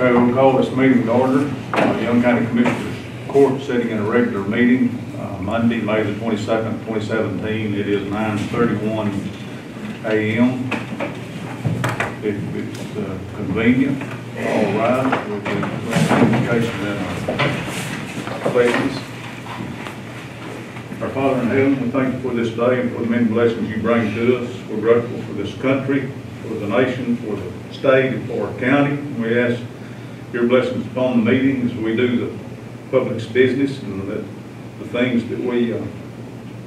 Okay, we'll call this meeting to order. Young County Commissioners Court sitting in a regular meeting Monday, May the 22nd, 2017. It is 9:31 a.m. If it's convenient, all rise with the indication in our places. Our Father in heaven, we thank you for this day and for the many blessings you bring to us. We're grateful for this country, for the nation, for the state, and for our county. We ask your blessings upon the meeting as we do the public's business, and that the things that we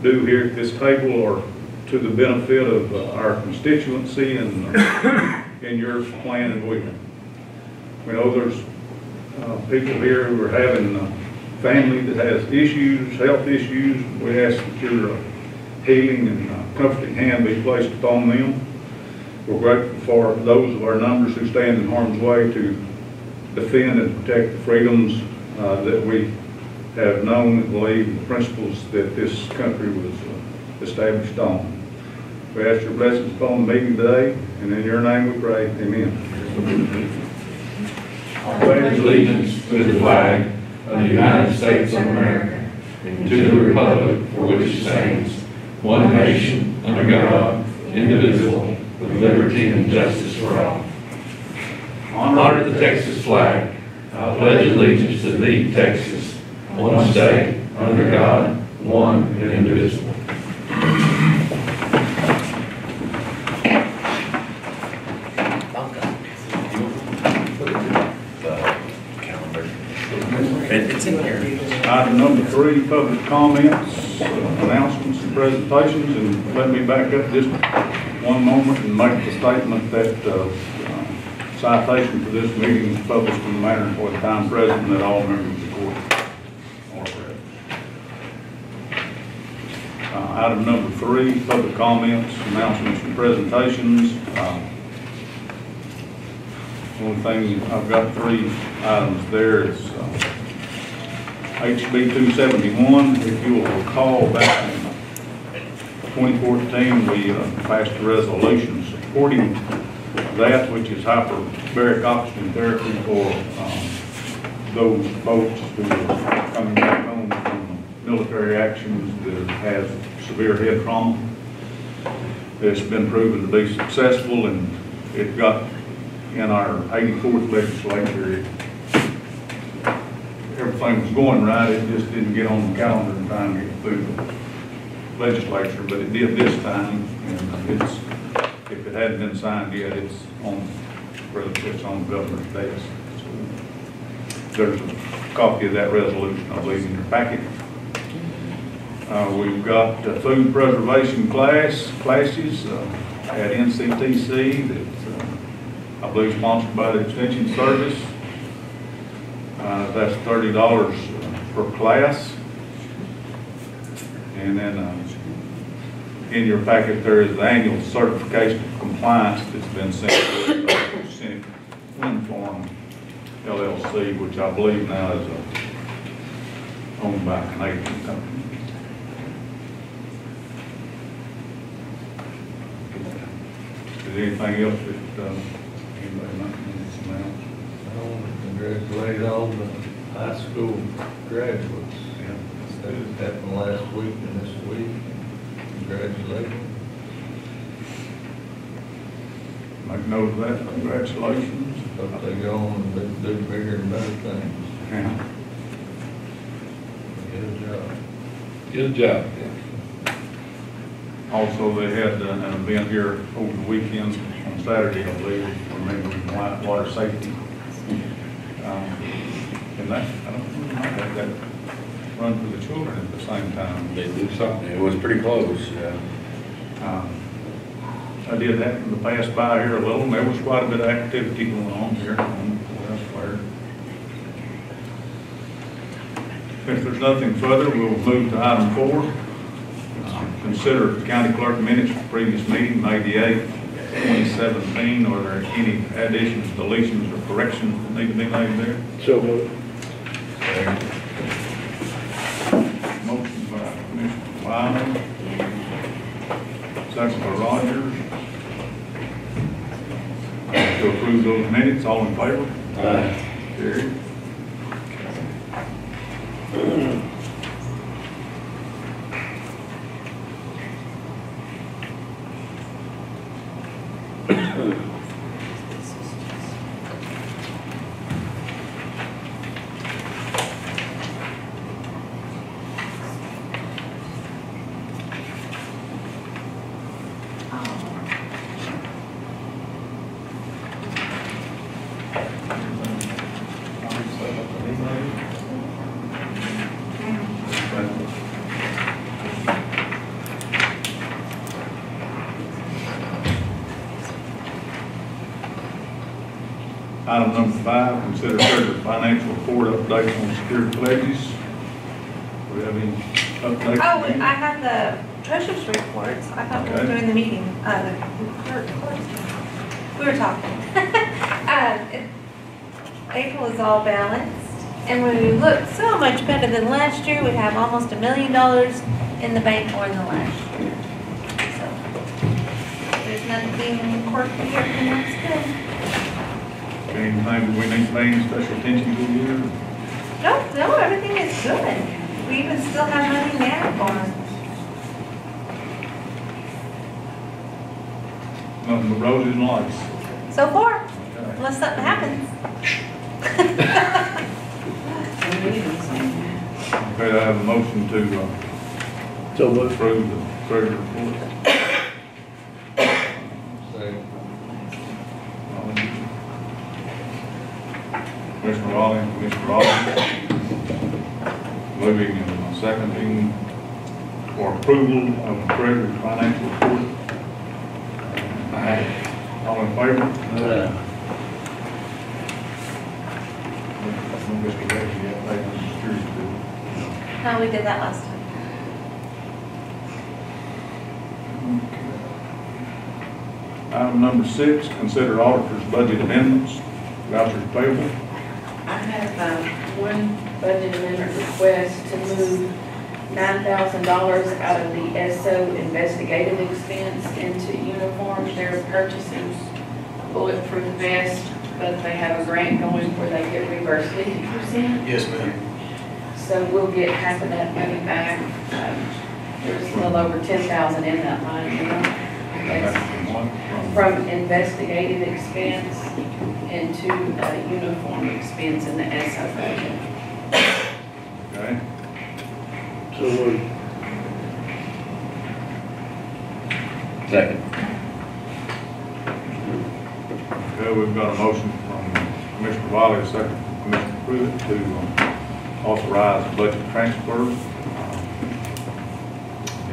do here at this table are to the benefit of our constituency and in your plan and will. We know there's people here who are having family that has issues, health issues. We ask that your healing and comforting hand be placed upon them. We're grateful for those of our numbers who stand in harm's way to defend and protect the freedoms that we have known and believe, the principles that this country was established on. We ask your blessings upon the meeting today, and in your name we pray. Amen. I pledge allegiance to the flag of the United States of America and to the republic for which it stands, one nation, under God, indivisible, with liberty and justice for all. Honor the Texas flag. I pledge allegiance to thee, Texas, one state, under God, one and indivisible. It's in here. Item number 3, public comments, announcements, and presentations. And let me back up just one moment and make the statement that citation for this meeting is published in the manner for the time present, that all members of the court are present. Item number 3, public comments, announcements, and presentations. Only thing, I've got 3 items there. It's HB 271. If you will recall, back in 2014, we passed a resolution supporting that, which is hyperbaric oxygen therapy for those folks who are coming back home from military actions that have severe head trauma. It's been proven to be successful, and it got in our 84th legislature. Everything was going right, it just didn't get on the calendar in time to get through the legislature, but it did this time, and it's, if it hadn't been signed yet, it's on the governor's desk. So there's a copy of that resolution, I believe, in your packet. We've got food preservation classes at NCTC that I believe sponsored by the Extension Service. That's $30 per class. And then in your packet there is the annual certification of compliance that's been sent to Senate Wind Farm LLC, which I believe now is owned by a Canadian company. Is there anything else that anybody might need to know? I want to congratulate all the high school graduates. Yeah. That happened last week and this week. Congratulations. Make note of that. Congratulations. Hope they go on and do bigger and better things. Yeah. Good job. Good job. Also, they had an event here over the weekend on Saturday, I believe, for maybe water safety. And that, I don't know, I had that run for the children at the same time. They do something. It was pretty close. I did happen to pass by here a little, and there was quite a bit of activity going on here on West Square. If there's nothing further, we'll move to item 4. Consider the county clerk minutes for the previous meeting, May the 8th, 2017. Are there any additions, deletions, or corrections that need to be made there? So moved. Motion by Commissioner Wyman, second by Rogers. to approve those minutes. All in favor? Aye. Carried. Item number 5, consider treasurer's financial report update on security pledges. Do we have any updates? Oh, I have the treasurer's reports. I thought we were Okay. doing the meeting, the clerk. We were talking. April is all balanced, and we look so much better than last year. We have almost $1 million in the bank more than last year. So, there's nothing quirky or anything that's good. Anything that we need to pay any special attention to here? No, everything is good. We even still have money now for us. Nothing but roses and lights. So far, Okay. unless something happens. Okay, I have a motion to So moved. approve the treasurer's report. Second. Commissioner Raleigh and Commissioner Raleigh. Moving and seconding for approval of the treasurer's financial report. All in favor? Mr. Becky, you have to pay security bill. No, we did that last time. Item number 6, consider auditor's budget amendments, vouchers payable. I have one budget amendment request to move $9,000 out of the SO investigative expense into uniforms. They're purchasing bulletproof vests, but they have a grant going where they get reimbursed 50%. Yes, ma'am. So we'll get half of that money back. There's a little over $10,000 in that line, you know. That's From what? from investigative expense into uniform expense in the SO budget. Okay, So moved. Second. okay, we've got a motion from Commissioner Wiley, a second from Commissioner Pruitt to authorize the budget transfers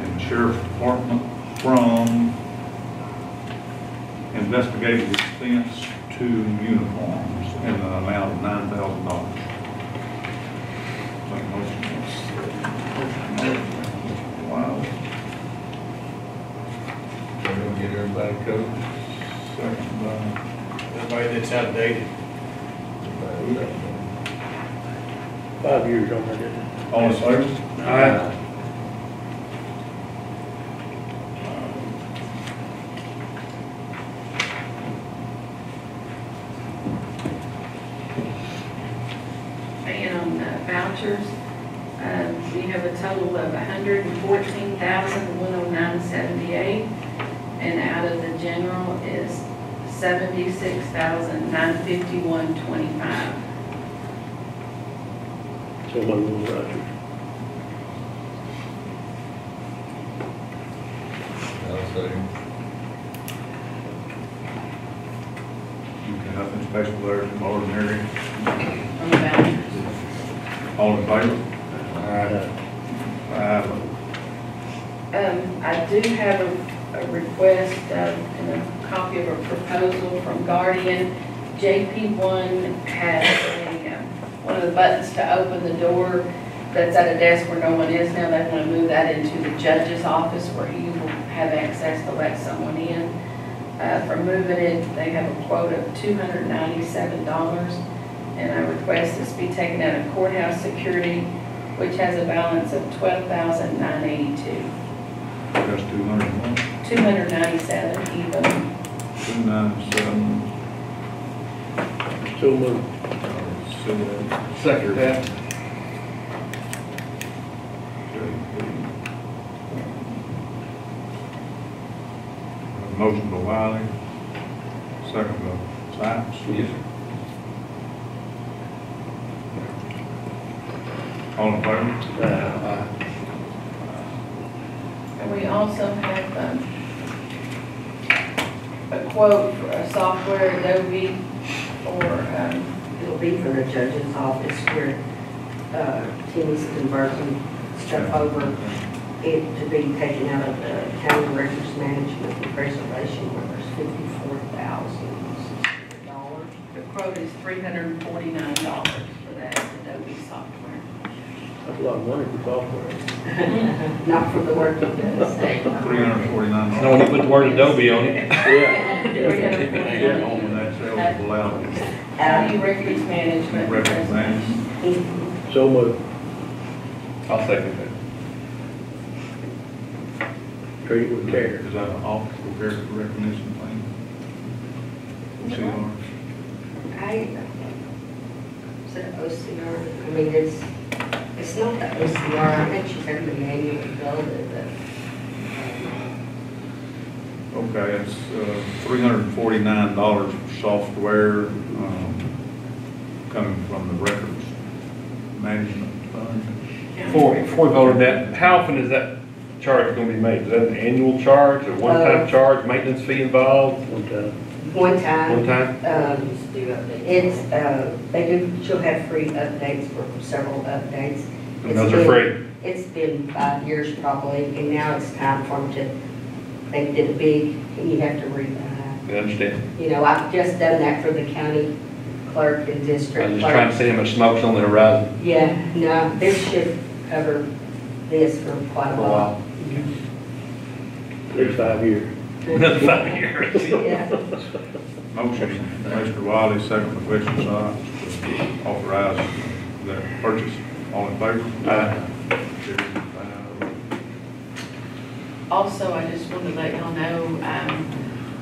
in the sheriff's department from investigative expense to uniforms in the amount of $9,000. Wow. We're gonna get everybody covered. Second by Everybody that's outdated. 5 years on that. all in favor? Aye. And on vouchers, we have a total of $114,109.78, and out of the general is $76,951.25. So moved, Roger. I'll second. Okay, nothing special there, it's ordinary. On the vouchers. All in favor? Aye. I do have a request and a copy of a proposal from Guardian. JP1 has one of the buttons to open the door that's at a desk where no one is now. They want to move that into the judge's office where he will have access to let someone in. For moving it, they have a quote of $297, and I request this be taken out of courthouse security, which has a balance of $12,982. That's 201, 297 even. 297. So moved. Second that. Motion by Wiley, second by Sykes. Yes, sir. All in favor? And we also have, a quote for a software Adobe for, It'll be from the judge's office where Timmy's converting stuff over it to be taken out of the county records management and preservation where there's $54,000. the quote is $349 for that Adobe software. That's a lot of money for software. Not for the work it does. $349. No, when you put the word Adobe on it. Yeah. And that's eligible out of County records management. records management. So moved. I'll second that. Treat it with care. Is that an optical character recognition thing? CR? Is it OCR? I mean, it's not the OCR. I think she's having the manual build it, Okay, it's $349 for software, coming from the records management fund. Before we vote on that, how often is that charge going to be made? Is that an annual charge, a one-time charge, maintenance fee involved? One time. one time. One time? It's, she'll have free updates for several updates. And those are free? It's been 5 years probably, and now it's time for them to, they did a big, you have to I understand. you know, I've just done that for the county clerk and district I'm just clerk. trying to see how much smoke's on the horizon. Yeah, no, this should cover this for quite a For a while. At least 5 years. Another 5 years. Yeah. Motion, Mr. Wiley, second by Commissioner Sykes, to authorize the purchase. All in favor? Aye. Carried 5. Also, I just wanted to let y'all know, I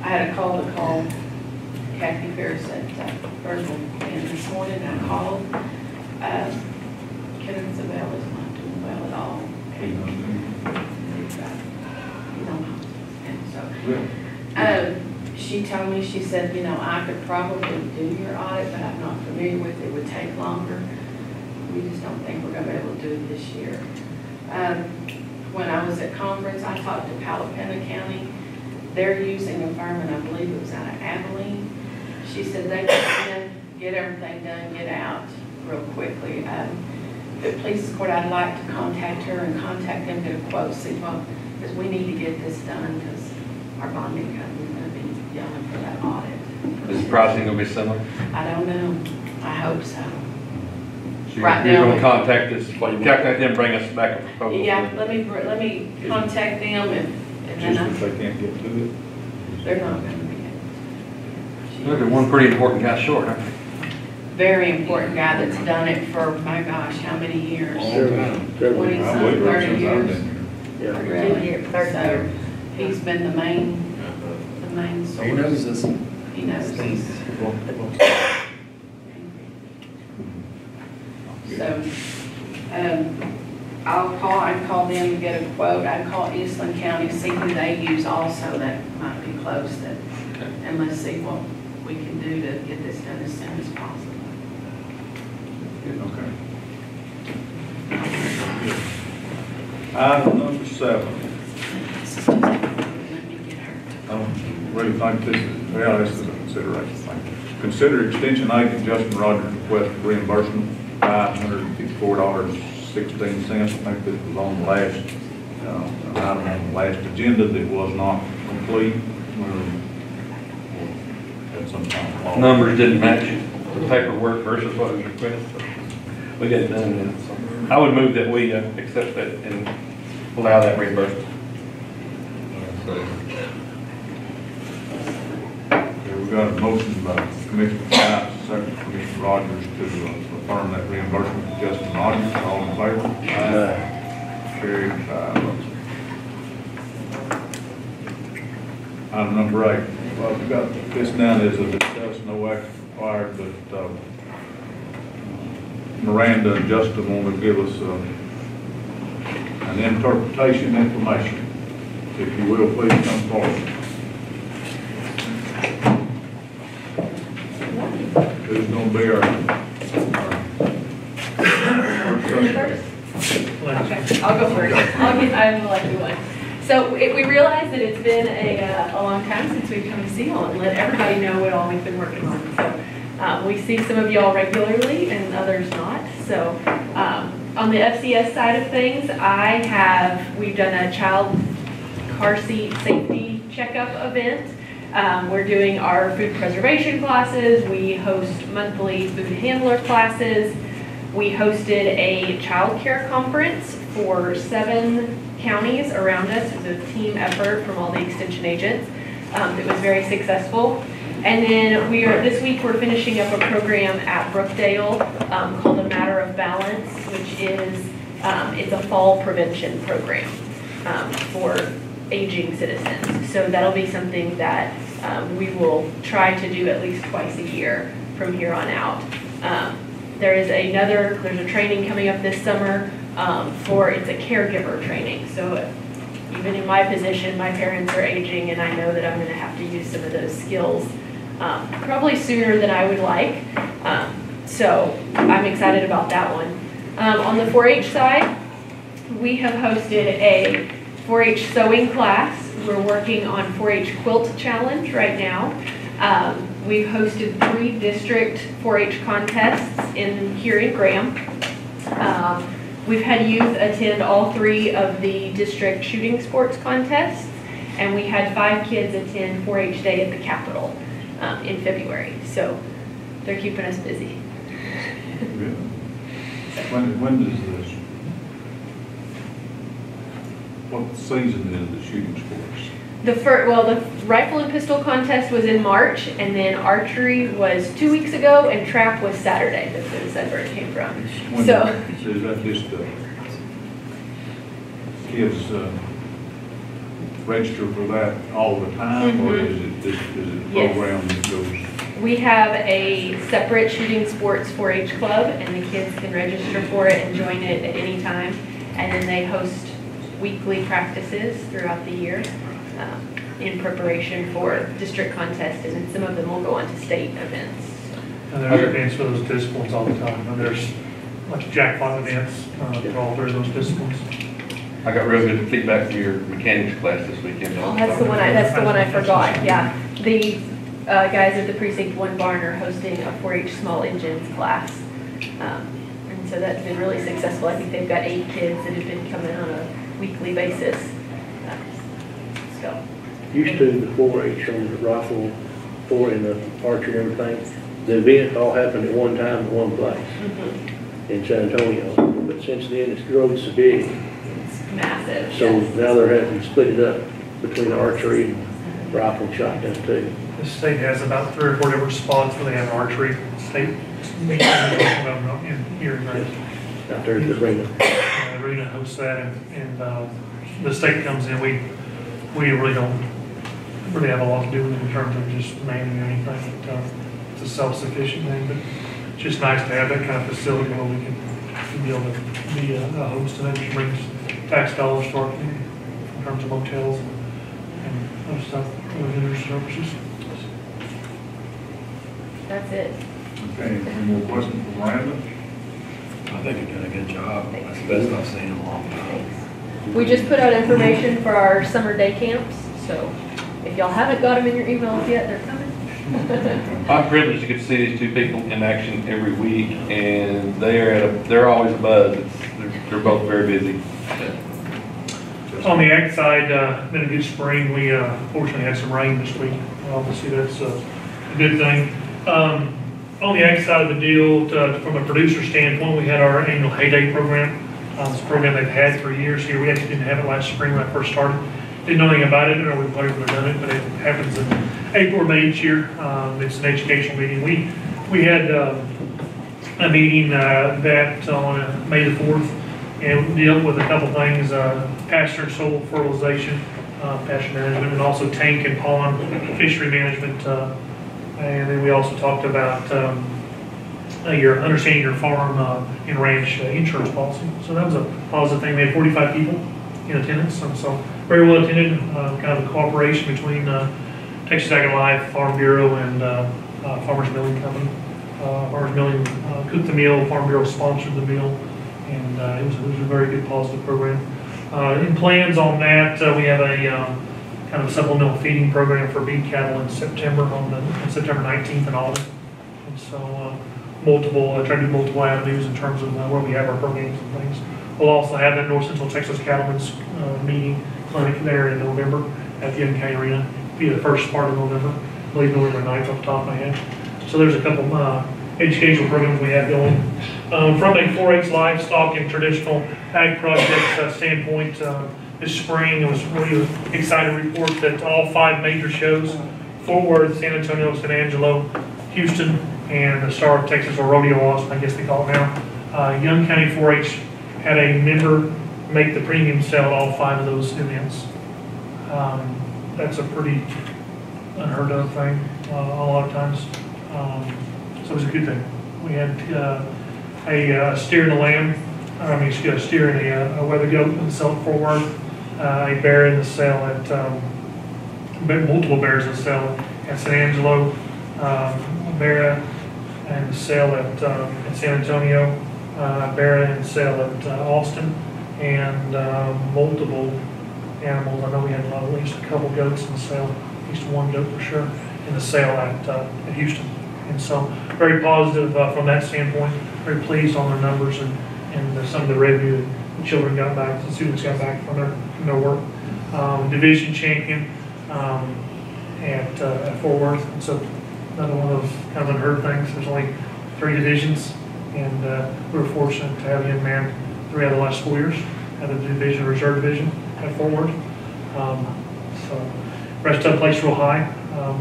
had a call to call Kathy Ferris at Virgil, and this morning I called. Kenneth Zabel is not doing well at all. And she told me, she said, you know, I could probably do your audit, but I'm not familiar with it. It would take longer. We just don't think we're gonna be able to do it this year. When I was at conference, I talked to Palapena County. They're using a firm, and I believe it was out of Abilene. She said they can get everything done, get out real quickly. The police court, I'd like to contact her and contact them, get a quote, see what, because we need to get this done, because our bonding company's gonna be yelling for that audit. Is the pricing going to be similar? I don't know. I hope so. So Right you're now- going to contact us, well, you contact them, bring us back a proposal. Yeah, let me contact them, and then Just if they can't get to it. they're not gonna be able to. Look at one pretty important guy short, huh? Very important guy that's done it for, my gosh, how many years? Several. 20 I some, believe it 30 since I've years. been here. Yeah. Really? So, he's been the main source. He knows this. He knows he's, so, I'd call them and get a quote. I'd call Eastland County, see who they use also that might be close, that, and let's see what we can do to get this done as soon as possible. Okay. Item number 7. Let me get her. I don't really think this is, well, this is a consideration thing. Consider extension agent Justin Rogers' request for reimbursement, $554.16. I think this was on the last, an item on the last agenda that was not complete. Had some kind of law. Numbers didn't match the paperwork versus what was requested. We got it done then. So I would move that we accept that and allow that reimbursement. Okay, we got a motion by Commissioner Sykes, second Commissioner Rogers to affirm that reimbursement to Justin Rogers. All in favor? Carried 5. Item number 8. Well, we got this down as a discuss no action required, but Miranda and Justin want to give us an interpretation information. If you will, please come forward. Who's going to be our First? Okay, I'll go first. I'm the lucky one. So we realized that it's been a long time since we've come to see y'all and let everybody know what all we've been working on. So we see some of y'all regularly and others not. So on the FCS side of things, we've done a child car seat safety checkup event. We're doing our food preservation classes. We host monthly food handler classes. We hosted a child care conference for 7 counties around us. It was a team effort from all the extension agents. It was very successful. And then this week we're finishing up a program at Brookdale called A Matter of Balance, which is, it's a fall prevention program for aging citizens. So that'll be something that we will try to do at least twice a year from here on out. There's a training coming up this summer it's a caregiver training. So even in my position, my parents are aging and I know that I'm gonna have to use some of those skills probably sooner than I would like. So I'm excited about that one. On the 4-H side, we have hosted a 4-H sewing class. We're working on 4-H quilt challenge right now. We've hosted 3 district 4-H contests here in Graham. We've had youth attend all 3 of the district shooting sports contests, and we had 5 kids attend 4-H Day at the Capitol in February. So they're keeping us busy. Good. When does this? What season is the shooting sports? The rifle and pistol contest was in March, and then archery was 2 weeks ago, and trap was Saturday. That's where it came from. Is that just kids register for that all the time, or is it a program that goes? We have a separate shooting sports 4-H club, and the kids can register for it and join it at any time. And then they host weekly practices throughout the year in preparation for district contests, and then some of them will go on to state events. And there's events for those disciplines all the time. And there's like jackpot events for all 3 of those disciplines. I got real good feedback from your mechanics class this weekend. Oh, that's the one I forgot. Yeah, the guys at the Precinct 1 barn are hosting a 4-H small engines class, and so that's been really successful. I think they've got 8 kids that have been coming on a weekly basis. Used to the 4-H on the rifle, and the archery and everything, the event all happened at one time in one place in San Antonio. But since then, it's grown so big. It's massive. So now they're having to split it up between the archery and rifle and shotgun too. The state has about 3 or 4 different spots where they have archery. State meets here in Graham. Out there at the arena. The arena hosts that, and the state comes in. We really don't really have a lot to do with it in terms of just manning or anything. It's a self-sufficient thing, but it's just nice to have that kind of facility where we can be able to be a host, and that just brings tax dollars to our community in terms of motels and other stuff, other services. That's it. Okay, any more questions for Miranda? I think you're doing a good job. That's the best I've seen in a long time. Thanks. We just put out information for our summer day camps, so if y'all haven't got them in your emails yet, they're coming. I'm privileged to get to see these 2 people in action every week, and they're always a buzz. They're both very busy. On the ag side, been a good spring. We fortunately had some rain this week. Obviously, that's a good thing. On the ag side of the deal, from a producer standpoint, we had our annual Heyday program. This program they've had for years here. We actually didn't have it last spring when I first started. Didn't know anything about it, or we probably would have done it, but it happens in April or May each year. It's an educational meeting. We had a meeting that on May the 4th, and we dealt with a couple things, pasture and soil fertilization, pasture management, and also tank and pond fishery management And then we also talked about your understanding your farm and ranch insurance policy. So that was a positive thing. We had 45 people in attendance, and so very well attended. Kind of a cooperation between Texas Ag Life, Farm Bureau, and Farmers Milling Company. Farmers Milling cooked the meal. Farm Bureau sponsored the meal, and it was a very good positive program. In plans on that, we have a kind of a supplemental feeding program for beef cattle in September on September 19th in August. And so try to do multiple avenues in terms of where we have our programs and things. We'll also have that North Central Texas Cattlemen's meeting clinic there in November at the Young County Arena. It'll be the first part of November, I believe November 9th off the top of my head. So there's a couple educational programs we have going. From a 4-H livestock and traditional ag project standpoint, this spring, it was really exciting to report that all 5 major shows, Fort Worth, San Antonio, San Angelo, Houston, and the Star of Texas, or Rodeo Austin, I guess they call it now. Young County 4-H had a member make the premium sale at all 5 of those events. That's a pretty unheard of thing a lot of times. So it was a good thing. We had a steer and a lamb, a steer and a weather goat in the sale at Fort Worth, a bear in the sale at, multiple bears in the sale at San Angelo, a bear in the sale at San Antonio, a bear in the sale at Austin, and multiple animals. I know we had at least a couple goats in the sale, at least 1 goat for sure, in the sale at Houston. And so very positive from that standpoint, very pleased on their numbers and some of the revenue the children got back, the students got back from their work. Division champion at Fort Worth, and so another one of those kind of unheard things. There's only 3 divisions, and we were fortunate to have a young man 3 out of the last 4 years at the division, reserve division at Fort Worth. So rest of the place real high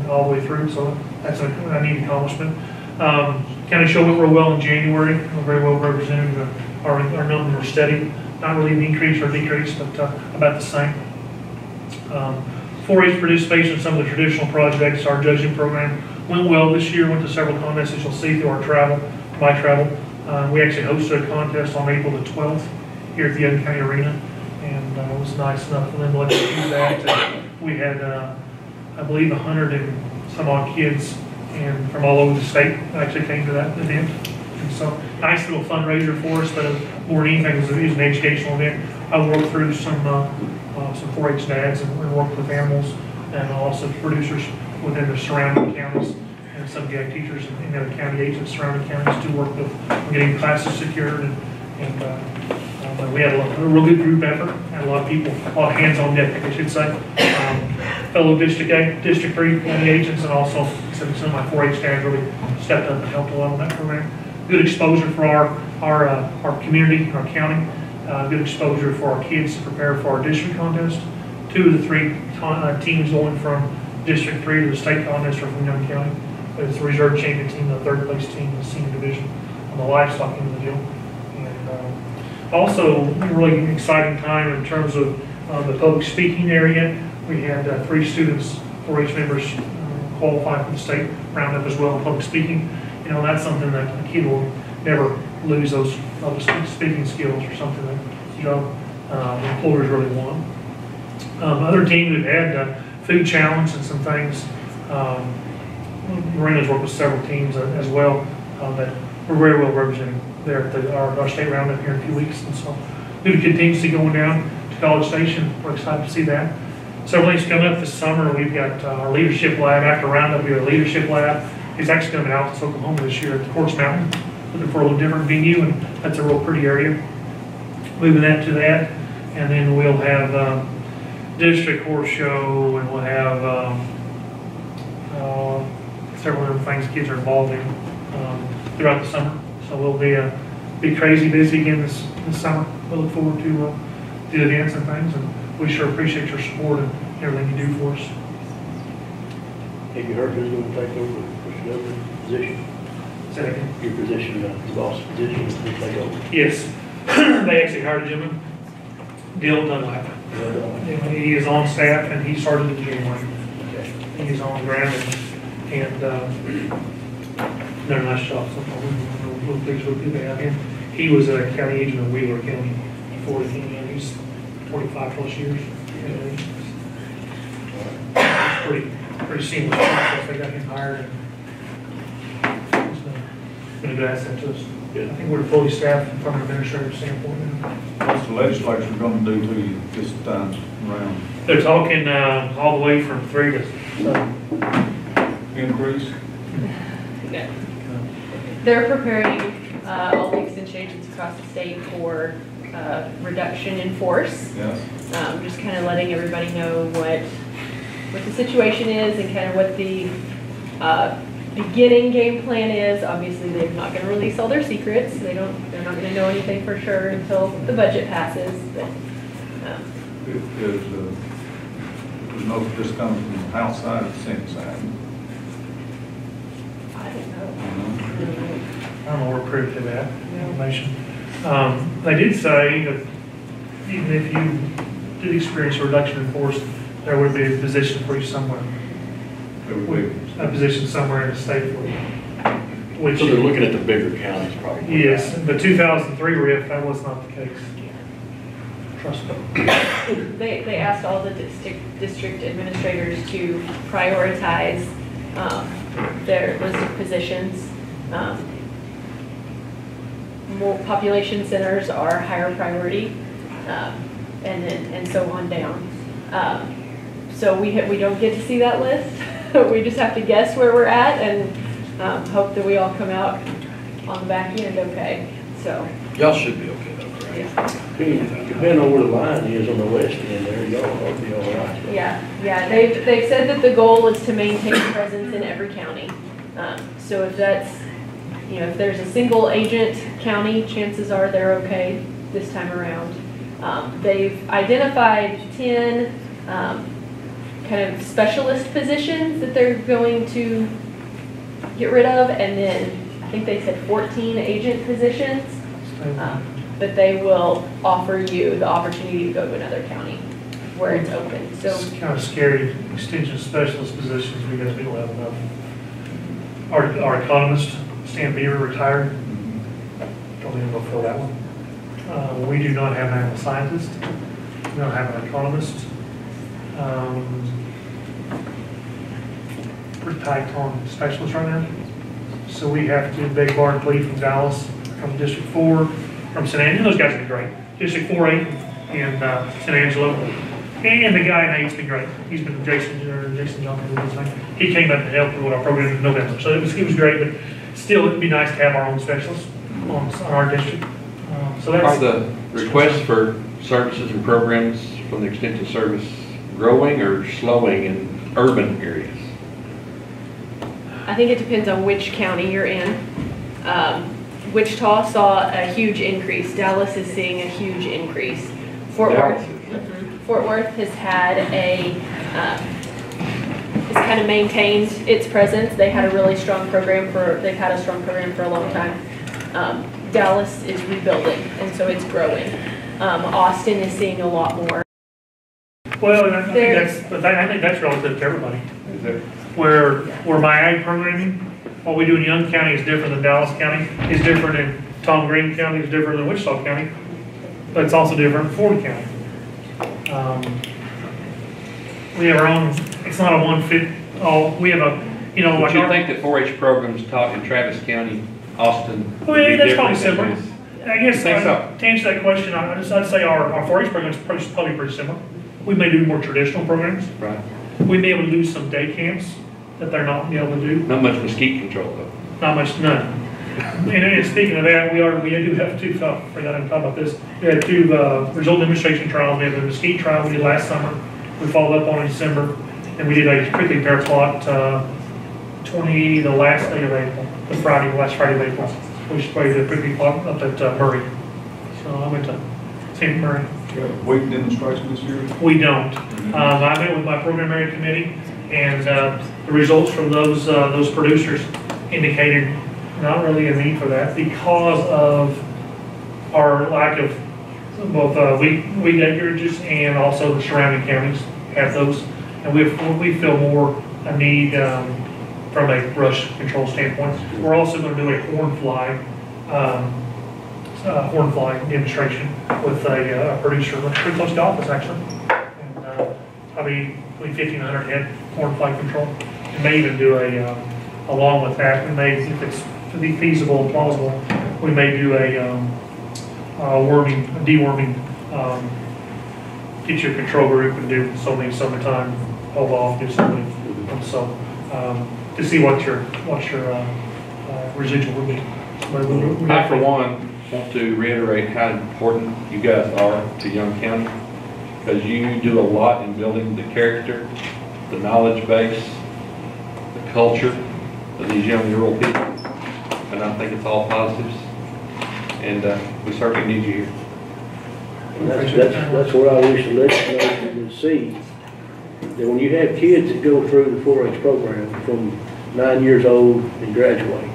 all the way through, so that's a neat accomplishment. County show went real well in January. We're very well represented. Our numbers were steady, not really an increase or decrease, but about the same. 4-H participation in some of the traditional projects. Our judging program went well this year. Went to several contests that you'll see through our travel, my travel. We actually hosted a contest on April the 12th here at the Young County Arena, and it was nice enough for them to let us do that. We had, I believe, 100 and some odd kids and from all over the state actually came to that event. And so, nice little fundraiser for us, but more than anything, it was an educational event. I worked through some 4-H dads and worked with animals, and also producers within the surrounding counties, and some gag teachers and other county agents surrounding counties to work with getting classes secured. But we had a real good group effort, had a lot of people, a lot of hands-on deck, I should say. Fellow District 3 county agents, and also some of my 4-H dads really stepped up and helped a lot on that program. Good exposure for our community, our county. Good exposure for our kids to prepare for our district contest. 2 of the 3 teams going from District 3 to the state contest are from Young County. It's the reserve champion team, the 3rd place team in the senior division on the livestock end of the deal. And also, a really exciting time in terms of the public speaking area. We had 3 students, 4-H members, qualify for the state roundup as well in public speaking. You know, that's something that a kid will never lose, those speaking skills, or something that employers really want. Other teams we've had food challenge and some things. Marina's worked with several teams as well that we're very well represented there at our state roundup here in a few weeks. And so, due to contingency going down to College Station, we're excited to see that. Several things coming up this summer. We've got our leadership lab. After roundup, we have a leadership lab. It's actually going to be in Altus, Oklahoma this year at the Quartz Mountain. Looking for a little different venue, and that's a real pretty area. Moving that to that, and then we'll have district horse show, and we'll have several other things kids are involved in throughout the summer. So we'll be crazy busy again this summer. We look forward to the events and things, and we sure appreciate your support and everything you do for us. Have you heard who's going to take over the position? Second. Your position, the boss position, is going to take over? Yes. They actually hired a gentleman, Dale Dunlap. He is on staff, and he started in January. Okay. He is on the ground, and and, done a nice job. So I'm real pleased with who they have him. He was a county agent in Wheeler County before he came in. He's 45 plus years. And it's pretty seamless process. They got him hired. And he's been a good asset to us. I think we're fully staffed from an administrative standpoint now. What's the legislature gonna do to you this time around? They're talking all the way from 3 to 7. Increase? No. They're preparing all the extension agents across the state for reduction in force. Yes. Just kind of letting everybody know what the situation is and kind of what the beginning game plan is. Obviously, they're not going to release all their secrets. They're not going to know anything for sure until the budget passes. But There's no, this coming from the House side or the Senate side? I don't know. I don't know we're privy to that information. They did say that even if you did experience a reduction in force, there would be a position for you somewhere. There would be. A position somewhere in the state for you. Which, So they're looking at the bigger counties probably. yes, the 2003 RIF, that was not the case. Trust me. They asked all the district administrators to prioritize their list of positions. More population centers are higher priority, and so on down. So we don't get to see that list. We just have to guess where we're at and hope that we all come out on the back end okay. So Y'all should be okay though, correct? yeah. Depending on where the line is on the west end there, y'all ought to be all right. Yeah. They've said that the goal is to maintain presence in every county. So if that's, if there's a single agent county, chances are they're okay this time around. They've identified 10 kind of specialist positions that they're going to get rid of, and then I think they said 14 agent positions. But they will offer you the opportunity to go to another county where it's open. So It's kind of scary, extension specialist positions, because we don't have enough. Our economist, Stan Beaver, retired. Don't even go fill that one. We do not have an animal scientist. We don't have an economist. Pretty tight on specialists right now. So we have to beg, borrow, and plead from Dallas, from District 4, from San Angelo. Those guys have been great. District 4A in San Angelo. And the guy in 8's been great. He's been Jason Johnson. He came up to help with our program in November. So it was great, but still it'd be nice to have our own specialists on our district. So that's. Are the requests for services and programs from the Extension Service growing or slowing in urban areas? I think it depends on which county you're in. Wichita saw a huge increase. Dallas is seeing a huge increase. Fort Worth has had has kind of maintained its presence. They had a really strong program they've had a strong program for a long time. Dallas is rebuilding, and so it's growing. Austin is seeing a lot more. Well, and I think that's relative to everybody. Where my ag programming, what we do in Young County is different than Dallas County, is different in Tom Green County, is different than Wichita County, but it's also different in Ford County. We have our own, it's not a one fit all, we have a, Would like you our, think that 4-H programs taught in Travis County, Austin? well, would be that's probably different similar. than I guess, You think so? to answer that question, I'd say our 4-H program is probably pretty similar. We may do more traditional programs. this? Right. We may be able to do some day camps that they're not able to do. Not much mosquito control though. Not much, none. And speaking of that, we do have two, I forgot to talk about this. We had 2 result demonstration trials. We had the mesquite trial we did last summer. We followed up on in December. And we did a prickly pear plot, the last day of April, last Friday of April. We sprayed the prickly plot up at Murray. So I went to St. Murray. Week demonstration this year? We don't. I met with my program area committee, and the results from those producers indicated not really a need for that because of our lack of both wheat acreages and also the surrounding counties have those, and we feel more a need from a brush control standpoint. We're also going to do a horn fly demonstration with a producer, pretty close to the office actually. And probably 1,500 head horn fly control. We may even do along with that, we may, if it's feasible and plausible, we may do a deworming, get your control group and do so many summertime, hold off, do so many. So, to see what your residual would be. I, for one, want to reiterate how important you guys are to Young County, because you do a lot in building the character, the knowledge base, the culture of these young rural people, and I think it's all positives, and we certainly need you here. That's what I wish the legislature would see, that when you have kids that go through the 4-H program from 9 years old and graduate,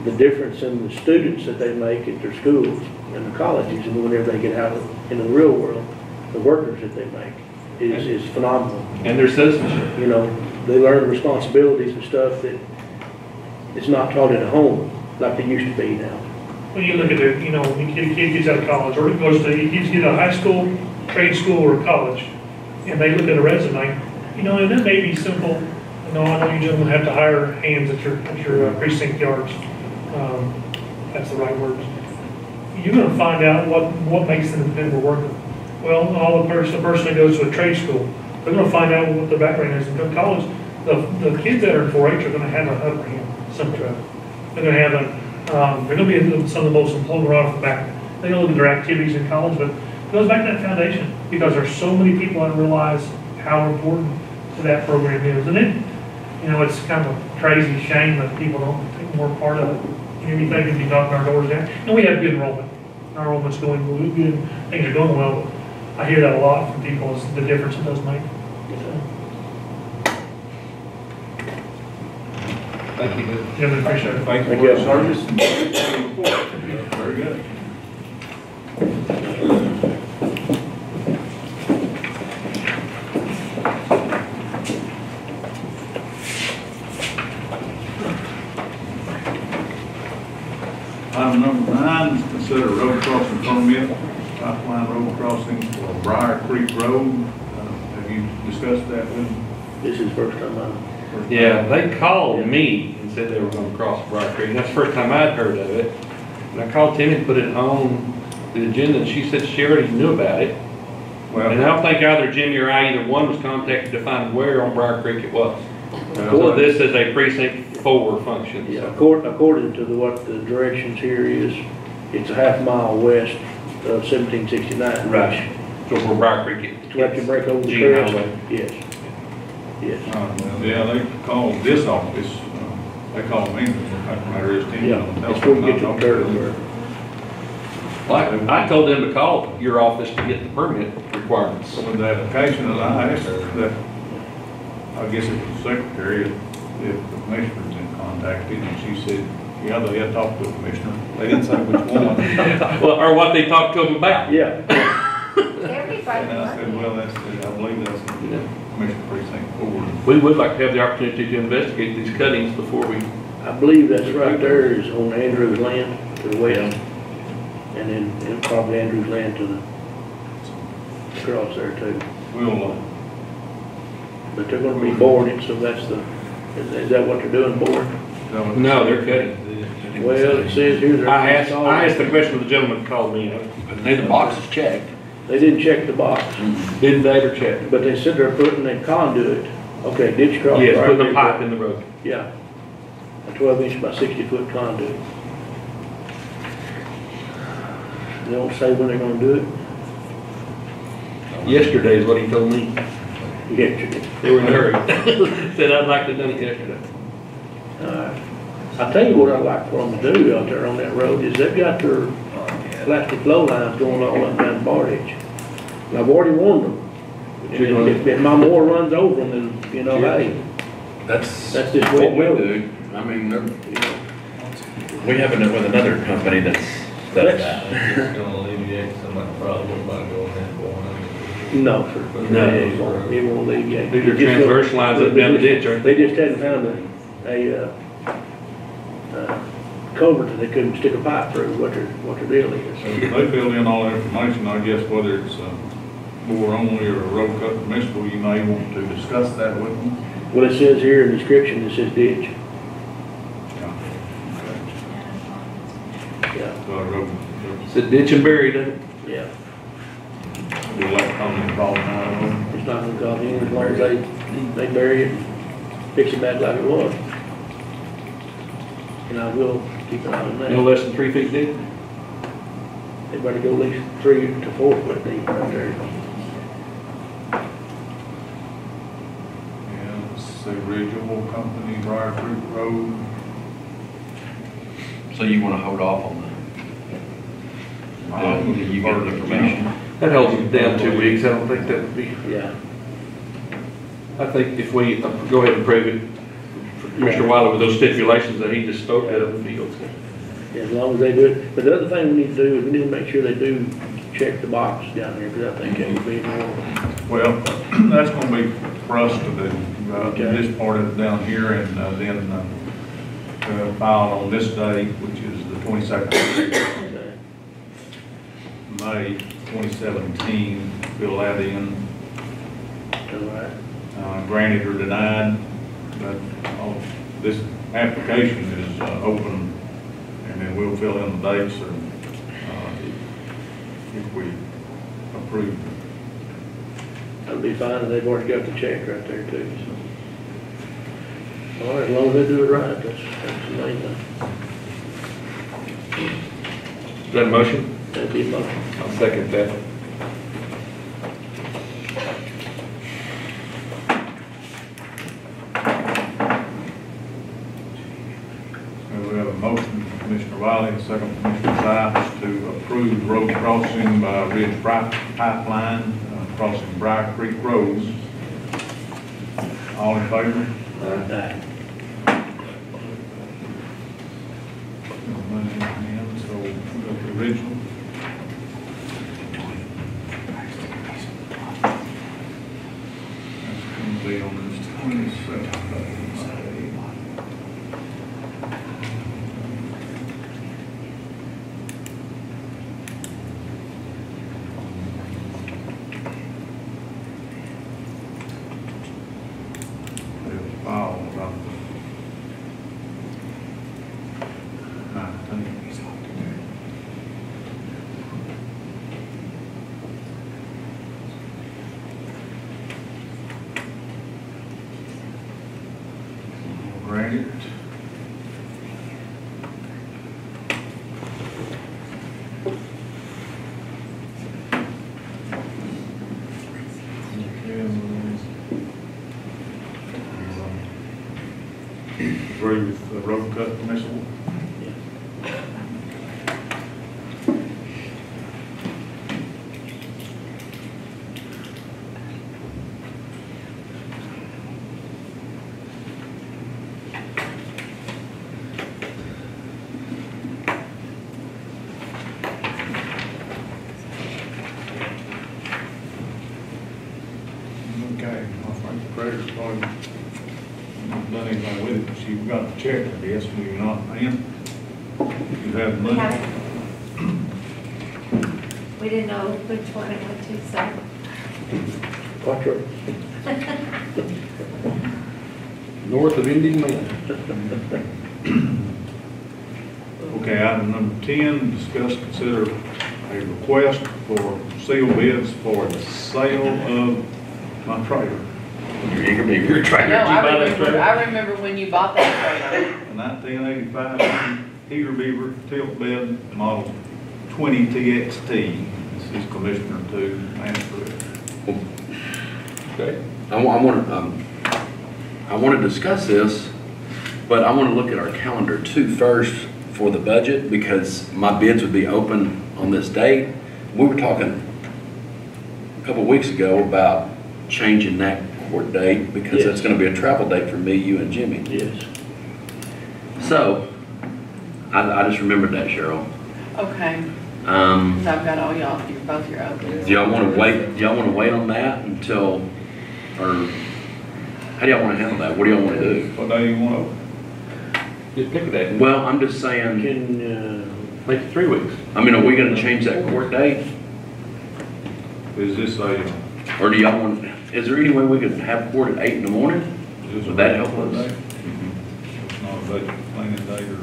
the difference in the students that they make at their schools and the colleges, and whenever they get out in the real world, the workers that they make is phenomenal. And their citizenship. You know, they learn responsibilities and stuff that it's not taught at home like they used to be now. When you look at it, you know, when a kid gets out of college, or goes to, kids get out of high school, trade school, or college, and they look at a resume, you know, and that may be simple. You know, I know you gentlemen have to hire hands at your precinct yards. That's the right words. You're going to find out what makes them independent worker. Well, the person that goes to a trade school, they're going to find out what their background is. And in college, the kids that are in 4-H are going to have an upper hand. Simple. They're going to have they're going to be some of the most employable right off the bat. They're going to look at their activities in college, but it goes back to that foundation, because there's so many people that realize how important that program is. And then, you know, it's kind of a crazy shame that people don't take more part of it. Everything can be knocking our doors down. And we have good enrollment. Our enrollment's going good. Things are going well. But I hear that a lot from people, is the difference it does make. Thank you. Yeah, we appreciate it. Thank you for your service. Very good. Item number 9 is consider road crossing permit, pipeline road crossing for Briar Creek Road. Have you discussed that with them? This is the first time Yeah, they called me and said they were going to cross Briar Creek. That's the first time I'd heard of it. And I called Timmy, put it on the agenda, and she said she already knew about it. Well, And I don't think either Jimmy or I, either one was contacted to find where on Briar Creek it was. So this is a precinct 4 function. Yeah, according to what the directions here is, it's a half-mile west of 1769. Right. So where Briar Creek is. Do you have to break over the G crest? highway. Yes. Yes. yeah, they called this office, they called me, the fact of the matter is, Timmy. Yeah, that's where we get to the curve. Like, I told them to call your office to get the permit requirements. With the application, and I asked that, I guess it was the secretary, if the commissioner's been contacted, and she said, yeah, they had talked to the commissioner. They didn't say which one. Well, or what they talked to them about. Yeah. And I said, well, I believe that's Commissioner Precinct 4. We would like to have the opportunity to investigate these cuttings before we. I believe that's right there is on Andrew's land to the west. And then probably Andrew's land to the across there too. We'll, But they're gonna be boarding, so that's is that what they're doing, board? No, they're cutting. Well, it says here they're. I asked the question of the gentleman who called me. The box is checked. They didn't check the box, Didn't they ever check? but they said they're putting a conduit, okay, ditch cross. Yes, right putting a there. pipe in the road. Yeah, a 12-inch by 60-foot conduit. They don't say when they're gonna do it? Yesterday is what he told me. Yesterday. They were in a hurry. Said I'd like to have done it yesterday. I'll tell you what I'd like for them to do out there on that road is they've got their plastic flow lines going all up down Bardage. And I've already warned them. If my mower runs over them, then, you know, hey, That's that's just what what we we do. do. I mean, we have it with another company that's does that. It's gonna alleviate some of the problem by going that one. No, sir. No. It won't leave yet. These are transverse lines up down the ditch, aren't they? They just hadn't found a culvert that they couldn't stick a pipe through, what their deal is. So they filled in all the information, I guess, whether it's bore only or a road cut permissible, you may want to discuss that with them. Well, it says here in the description, it says ditch. Yeah, So road, It's a ditch and buried, isn't it? yeah. we'll let them call now. It's not gonna cost anything as long as they bury it, fix it back like it was. And I will keep an eye on No that. less than 3 feet deep. They better go at least 3 to 4 foot deep right there. Yeah, it's the Ridgeville Company, Briar Creek Road. So you wanna hold off on until you get the information? That holds them down 2 weeks. I don't think that would be, Yeah. I think if we go ahead and prove it, Mr. Wiley, with those stipulations that he just spoke of, would be okay. Yeah, as long as they do it. But the other thing we need to do is we need to make sure they do check the box down there, because I think that would be more. Well, that's gonna be for us to do, Okay. this part of it down here, and then filed on this day, which is the 22nd May 2017, fill that in, All right. granted or denied, but this application is open, and then we'll fill in the dates or if we approve. That'll be fine, and they've already got the check right there too, so. All right, as long as they do it right, that's the main thing. Is that a motion? That'd be fine. I'll second that. We have a motion from Commissioner Wiley, a second from Commissioner Sykes to approve road crossing by Ridge Pipeline, crossing Briar Creek Road. All in favor? Aye. So, we'll go to the original. That's going to be on this 27th. About the 19th. Grant it. Agree with the road cut permissible? Okay, I think the credit's probably not done anything with it. She got the check, I guess, we not paying. You have the We money? have it. We didn't know which one it went to, so. Quattro. North of Indian Man. Okay, item number 10, discuss, consider a request for sealed bids for the sale of my trailer. You're trying No, to keep out of I remember when you bought that trailer. A 1985 Heater Beaver tilt bed model 20 TXT. This is Commissioner to answer it. Okay. I want to discuss this, but I want to look at our calendar too first for the budget, because my bids would be open on this date. We were talking a couple of weeks ago about changing that court date, because that's going to be a travel date for me, you, and Jimmy. Yes. So, I just remembered that, Cheryl. Okay. Because I've got all y'all, both your openings. Do y'all wanna wait on that until, or how do y'all wanna handle that? What do y'all wanna do? What day you want Just pick a day. Well, I'm just saying, Can, Make it 3 weeks. I mean, are we gonna change that court date? to? Is this a, Or do y'all want, is there any way we could have court at 8 in the morning? is this a? Would that help budget us? day? It's not a budget planning day or?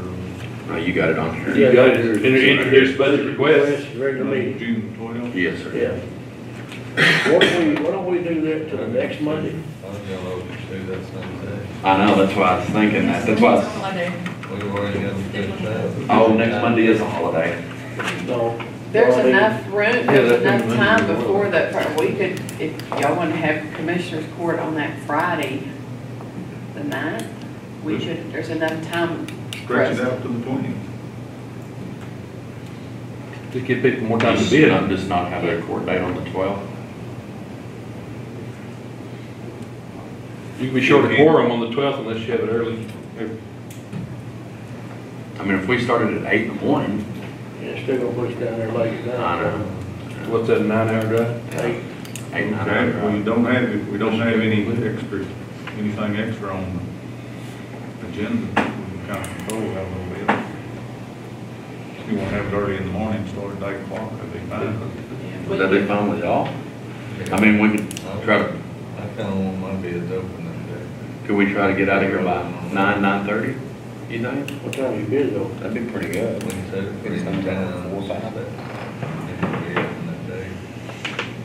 Oh, you got it on here. You got it, introduce budget request. regular meeting. June 12th? Yes, sir. Yeah. Why don't we do that till next Monday? I know, that's why I was thinking that. That's why, oh, next Monday is a holiday. No. There's Well, I mean, enough room, Yeah, there's that's enough been time Monday. before that, we could, if y'all want to have commissioners court on that Friday, the 9th, we should, there's enough time. for Stretch us. it out to the 20th. To give people more time to bid. Just not have a court date on the 12th. You can be short of quorum on the 12th unless you have it early. I mean, if we started at 8 in the morning, Yeah, still gonna push down there late at night. I know. What's that, 9-hour drive? 8, 9 Okay, we don't have any extra, anything extra on the agenda. We can kind of control that a little bit. If you want to have it early in the morning, start at 8 o'clock, that'd be fine. Would that be fine with y'all? I mean, we could try to, I kinda want my bids open that day. could we try to get out of here by 9:30? You think? What time you bid though? That'd be pretty good. We can set it for some time. 4 or 5. That day.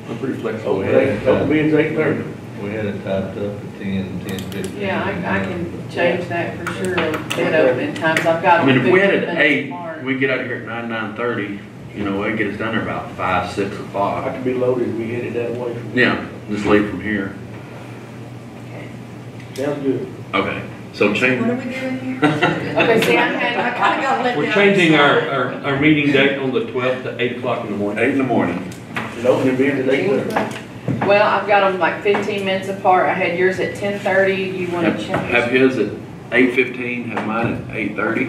I'm pretty flexible. Open bids 8:30. We had it typed up at 10:50. Yeah, I can change that for sure, bid opening times, I've got. I mean, if we had it 15 at 8, minutes apart. we get out of here at 9:30, you know, it'd get us done there about 5, 6 I o'clock. could be loaded, we hit it that way. Yeah, just leave from here. Sounds good. Okay, so change. What are we doing here? Okay, see, I I kinda had, got let We're down. changing our meeting date on the 12th to 8 o'clock in the morning. 8 in the morning. And opening bids at 8:30. well, I've got them like 15 minutes apart, I had yours at 10:30, you want to Have change? his at 8:15, have mine at 8:30.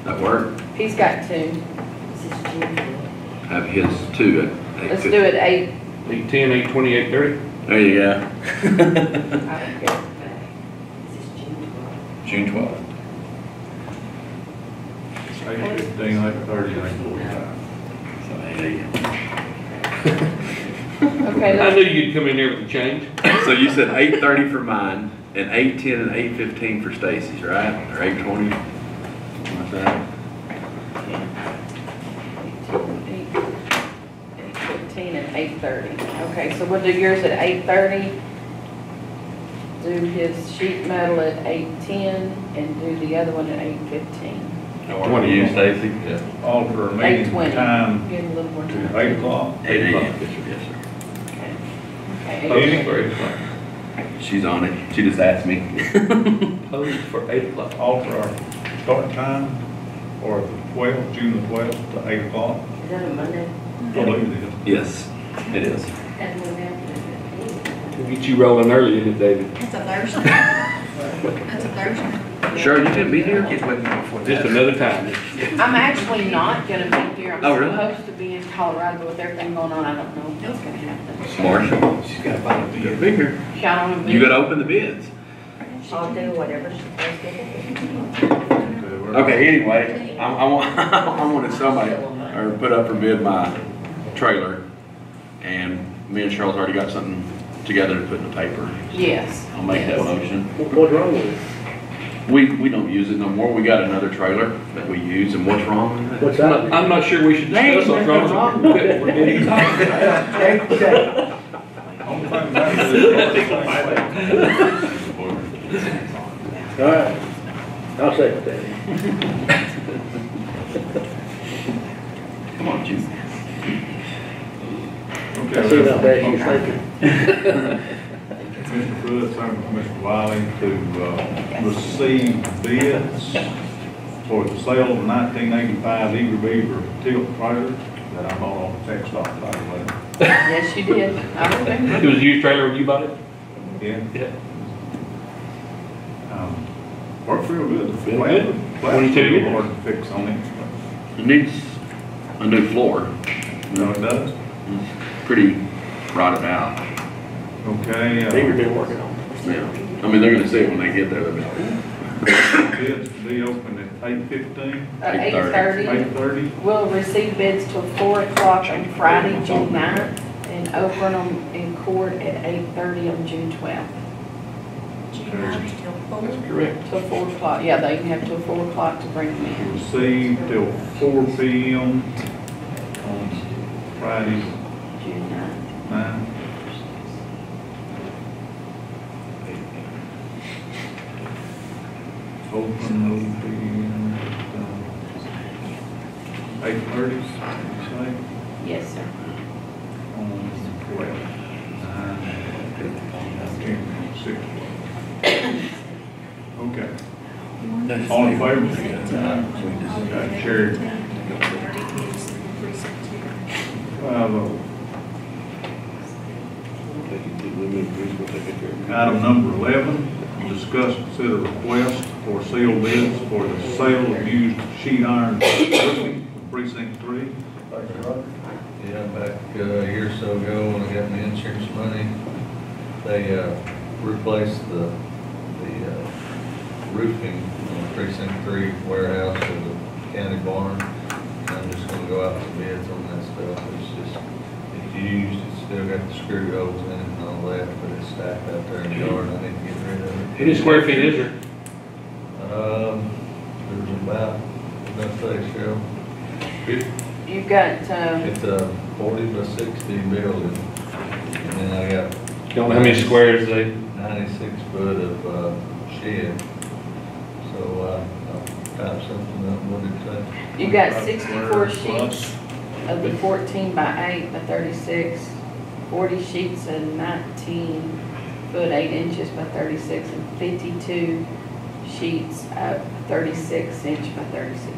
That work? He's got 2, This is June. Have his too at 8:15. let's do it 8, 8:10, 8:20, 8:30. There you go. I don't care. This is June 12th. June 12th. 8:15, 8:30, 8:45. So 8 Okay, I let's, knew you'd come in there with a change. So you said 8:30 for mine, and 8:10 and 8:15 for Stacy's, right? Or 8:20? What's that? 8:15 and 8:30. Okay, so we'll do yours at 8:30. Do his sheet metal at 8:10 and do the other one at 8:15. What do you, Stacy? Yeah. Alter our meeting 8:20. time Get a little more time. to 8 o'clock. 8 a.m. Yes, sir. Yes, sir. Okay. Amy? For 8 o'clock. She's on it. She just asked me. Posed for 8 o'clock. Alter our start time for the 12th, June the 12th to 8 o'clock. Is that a Monday? I believe it is. Yes, it is. That will be after We'll get you rolling early, isn't it, David? That's a Thursday. That's a Thursday. Sure, you can be here. Just another time. I'm actually not gonna be here. I'm Oh, really? supposed to be in Colorado, but with everything going on, I don't know what's gonna happen. Marshall. She's got to find a bid. Be here. Count on me. You got to open the bids. I'll do whatever she says. Okay, anyway, I wanted somebody, or put up for bid my trailer, and me and Cheryl's already got something together to put in the paper. Yes. I'll make that motion. What's wrong with it? We don't use it no more. We got another trailer that we use, and what's wrong with it? What's that? I'm not sure we should discuss what's wrong with it. We're getting- Only thing about it is- All right. I'll second that. Come on, Jim. I see that bad you thinking. Mr. Pruitt, second from Mr. Wiley, to receive bids for the sale of a 1985 Eager Beaver tilt trailer that I bought on the tech stock, by the way. Yes, you did. I remember. It was a used trailer when you bought it? Yeah. Yeah. Worked real good. Been good. 22 years. Hard to fix on it. It needs a new floor, No, it does. pretty rotted out. Okay. They've been working on it. Yeah. I mean, they're gonna see it when they get there. They'll be like, Bids to be open at 8:15, 8:30. 8:30. We'll receive bids till 4 o'clock on Friday, June 9th, and open them in court at 8:30 on June 12th. That's correct. Till 4 o'clock, yeah, they can have till 4 o'clock to bring them in. Received till 4 p.m. on Friday, June 9th. 9. Open will be 8:30, you say, Yes, sir. on 12. 9, 10, 6. Okay. All in favor? Okay, carried. 5-0. Item number 11, discuss, consider request for sealed bids for the sale of used sheet iron roofing for precinct 3. Yeah, back a year or so ago, when I got my insurance money, they replaced the roofing on precinct 3 warehouse of the county barn. And I'm just gonna go out for bids on that stuff. It's just, it's used, it's still got the screw holes in it and all that, but it's stacked out there in the yard. I need to get rid of it. How many square feet is there? There's about, let's say, Cheryl, You've got, it's a 40 by 60 building. And then I got You don't know how many squares they, 96 foot of shed. So, I'll type something up, what did it say? you've got 64 sheets of the 14 by 8 by 36, 40 sheets of 19 foot 8 inches by 36, and 52 sheets of 36 inch by 36 inch.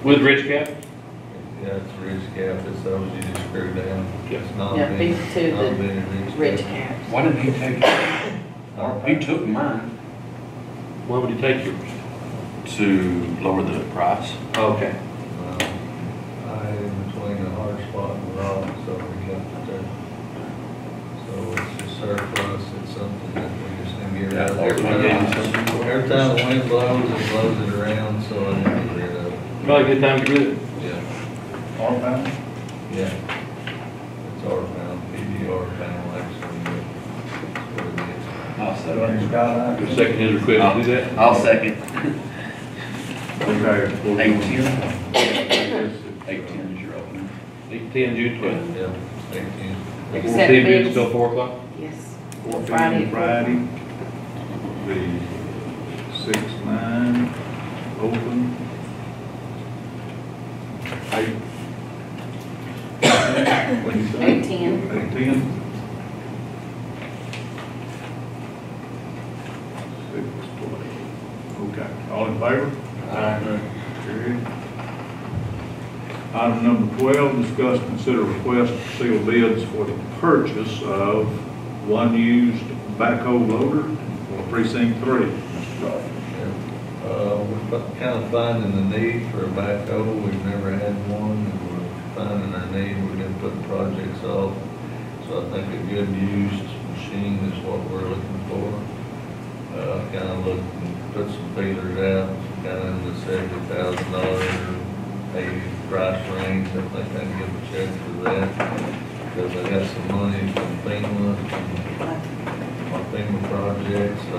with ridge cap? Yeah, it's a ridge cap, it's those you just screw down. Yes. It's not Yeah, big, 52, not the big ridge caps. Why didn't he take it? He took mine Why would he take yours? to lower the price. Okay. I in between the hard spot and the rock, so we got it there. So it's just surplus, it's something that we just need to get rid of. Every time the wind blows, it blows it around, so I need to get rid of it. Probably a good time to get rid of it. Yeah, R-Pound? yeah. It's our pound, PDR pound, actually, but that's what it is. I'll Your second his request to do that? I'll second. Okay. 8:10. 8:10 is your opening. 8/10, June 12th. Yeah, 18. Accept We'll see bids bids. till 4 o'clock? Yes. 4 Friday. p.m. Friday. The 6-9 open. 8. What do you say? 8:10. 8:10. 6:20. Okay, all in favor? Carried. Item number 12, discuss, consider request for sealed bids for the purchase of one used backhoe loader for precinct 3. We're kind of finding the need for a backhoe. We've never had one, and we're finding our need. We've been putting projects off. So I think a good used machine is what we're looking for. Kind of looked and put some feelers out, kind of in the $70,000, maybe price range. I think I can give a check for that. Because I got some money from FEMA, my FEMA project, so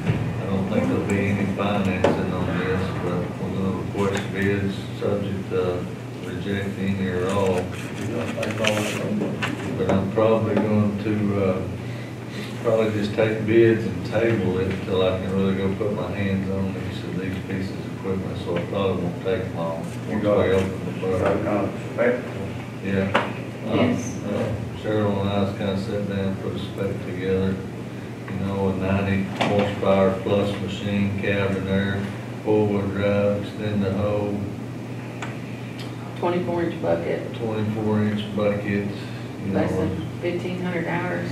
I don't think there'll be any financing on this, but we're gonna request bids subject to rejecting or all. But I'm probably going to, probably just take bids and table it until I can really go put my hands on each of these pieces of equipment, so it probably won't take long. Once we open the budget. Yeah. Yes. Cheryl and I was kind of sitting down, put a spec together, you know, a 90 horsepower plus machine, cabin air, 4-wheel drive, extend the hole, 24-inch bucket, 24-inch buckets, you less know. than 1,500 hours.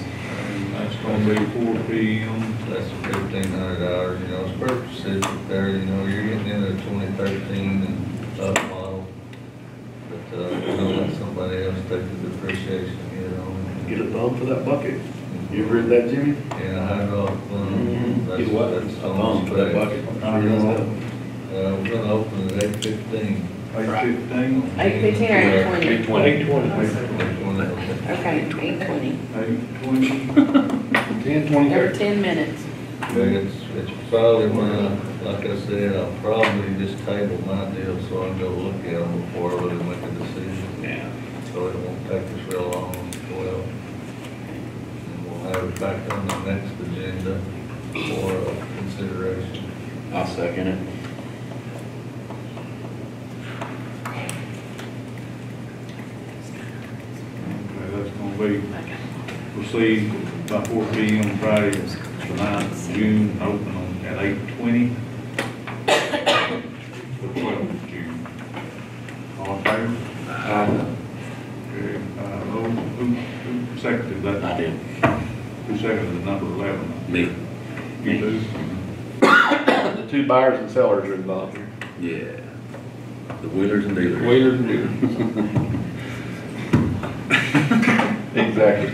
And that's gonna be 4 P.M. That's $1,500, you know, it's pretty specific there, you know, you're getting into 2013 and up model. But, you know, let somebody else take the depreciation hit on it. Get a bump for that bucket. You ever heard that, Jimmy? Yeah, hydraulic Mhm. That's Get what? that's A on bump for that spec. bucket. We're gonna open at 8:15. 8:15. 8:15 or 8:20? 8:20. 8:20. Okay, 8:20. 8:20. 10, Every 10 minutes. It's probably when, like I said, I'll probably just table my deal so I can go look at them before I really make a decision. Yeah. So it won't take us real long as well. And we'll have it back on the next agenda for consideration. I'll second it. Okay, that's gonna be received by 4 P.M. Friday, the 9th of June, open at 8:20. The 12th of June. All in favor? Okay, who seconded that? I did. Who seconded the number 11? Me. You do? The two buyers and sellers are involved here. Yeah. The wheelers and dealers. Wheelers and dealers. Exactly.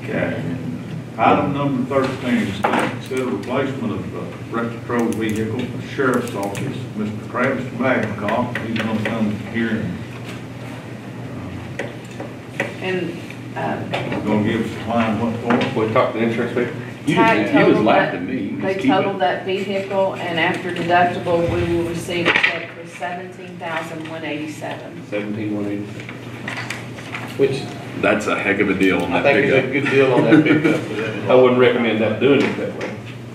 Okay. Item number 13, consider replacement of Rector Patrol vehicle for Sheriff's Office. Mr. Travis Magnacock, he's gonna come here And, and gonna give us a line what for. We talked to the insurance people. You Tag just- you was totaled laughing that- at me. You just they keep it. totaled that vehicle, and after deductible, we will receive a check for $17,187. 17,187. Which That's a heck of a deal on I that think it's a pickup. good deal on that pickup. I wouldn't recommend that doing it that way.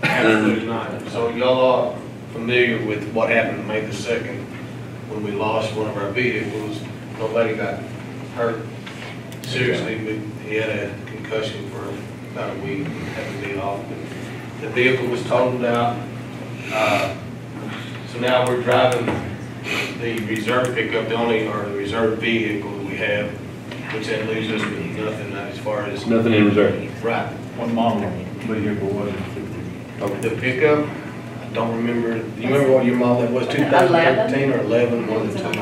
Absolutely not. So y'all are familiar with what happened May the 2nd when we lost one of our vehicles. Nobody got hurt seriously, but he had a concussion for about a week, had to be off. The vehicle was totaled out. So now we're driving the reserve pickup, the reserve vehicle that we have, which that leaves us with nothing as far as. Nothing in reserve. Right. What model vehicle was it? The pickup, I don't remember, do you remember what your model that was, 2013 or 11, one of the two?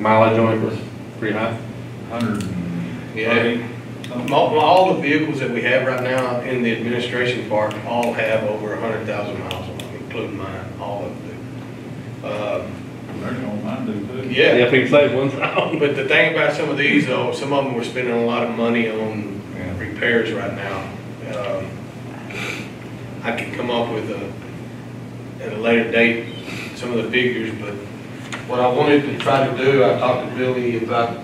Mileage on it was pretty high. 130. Yeah. All the vehicles that we have right now in the administration park all have over 100,000 miles on them, including mine, all of them. They're gonna mine do too. Yeah, If he can save one sound. but the thing about some of these though, some of them we're spending a lot of money on Yeah. repairs right now. I could come up with at a later date, some of the figures, but what I wanted to try to do, I talked to Billy about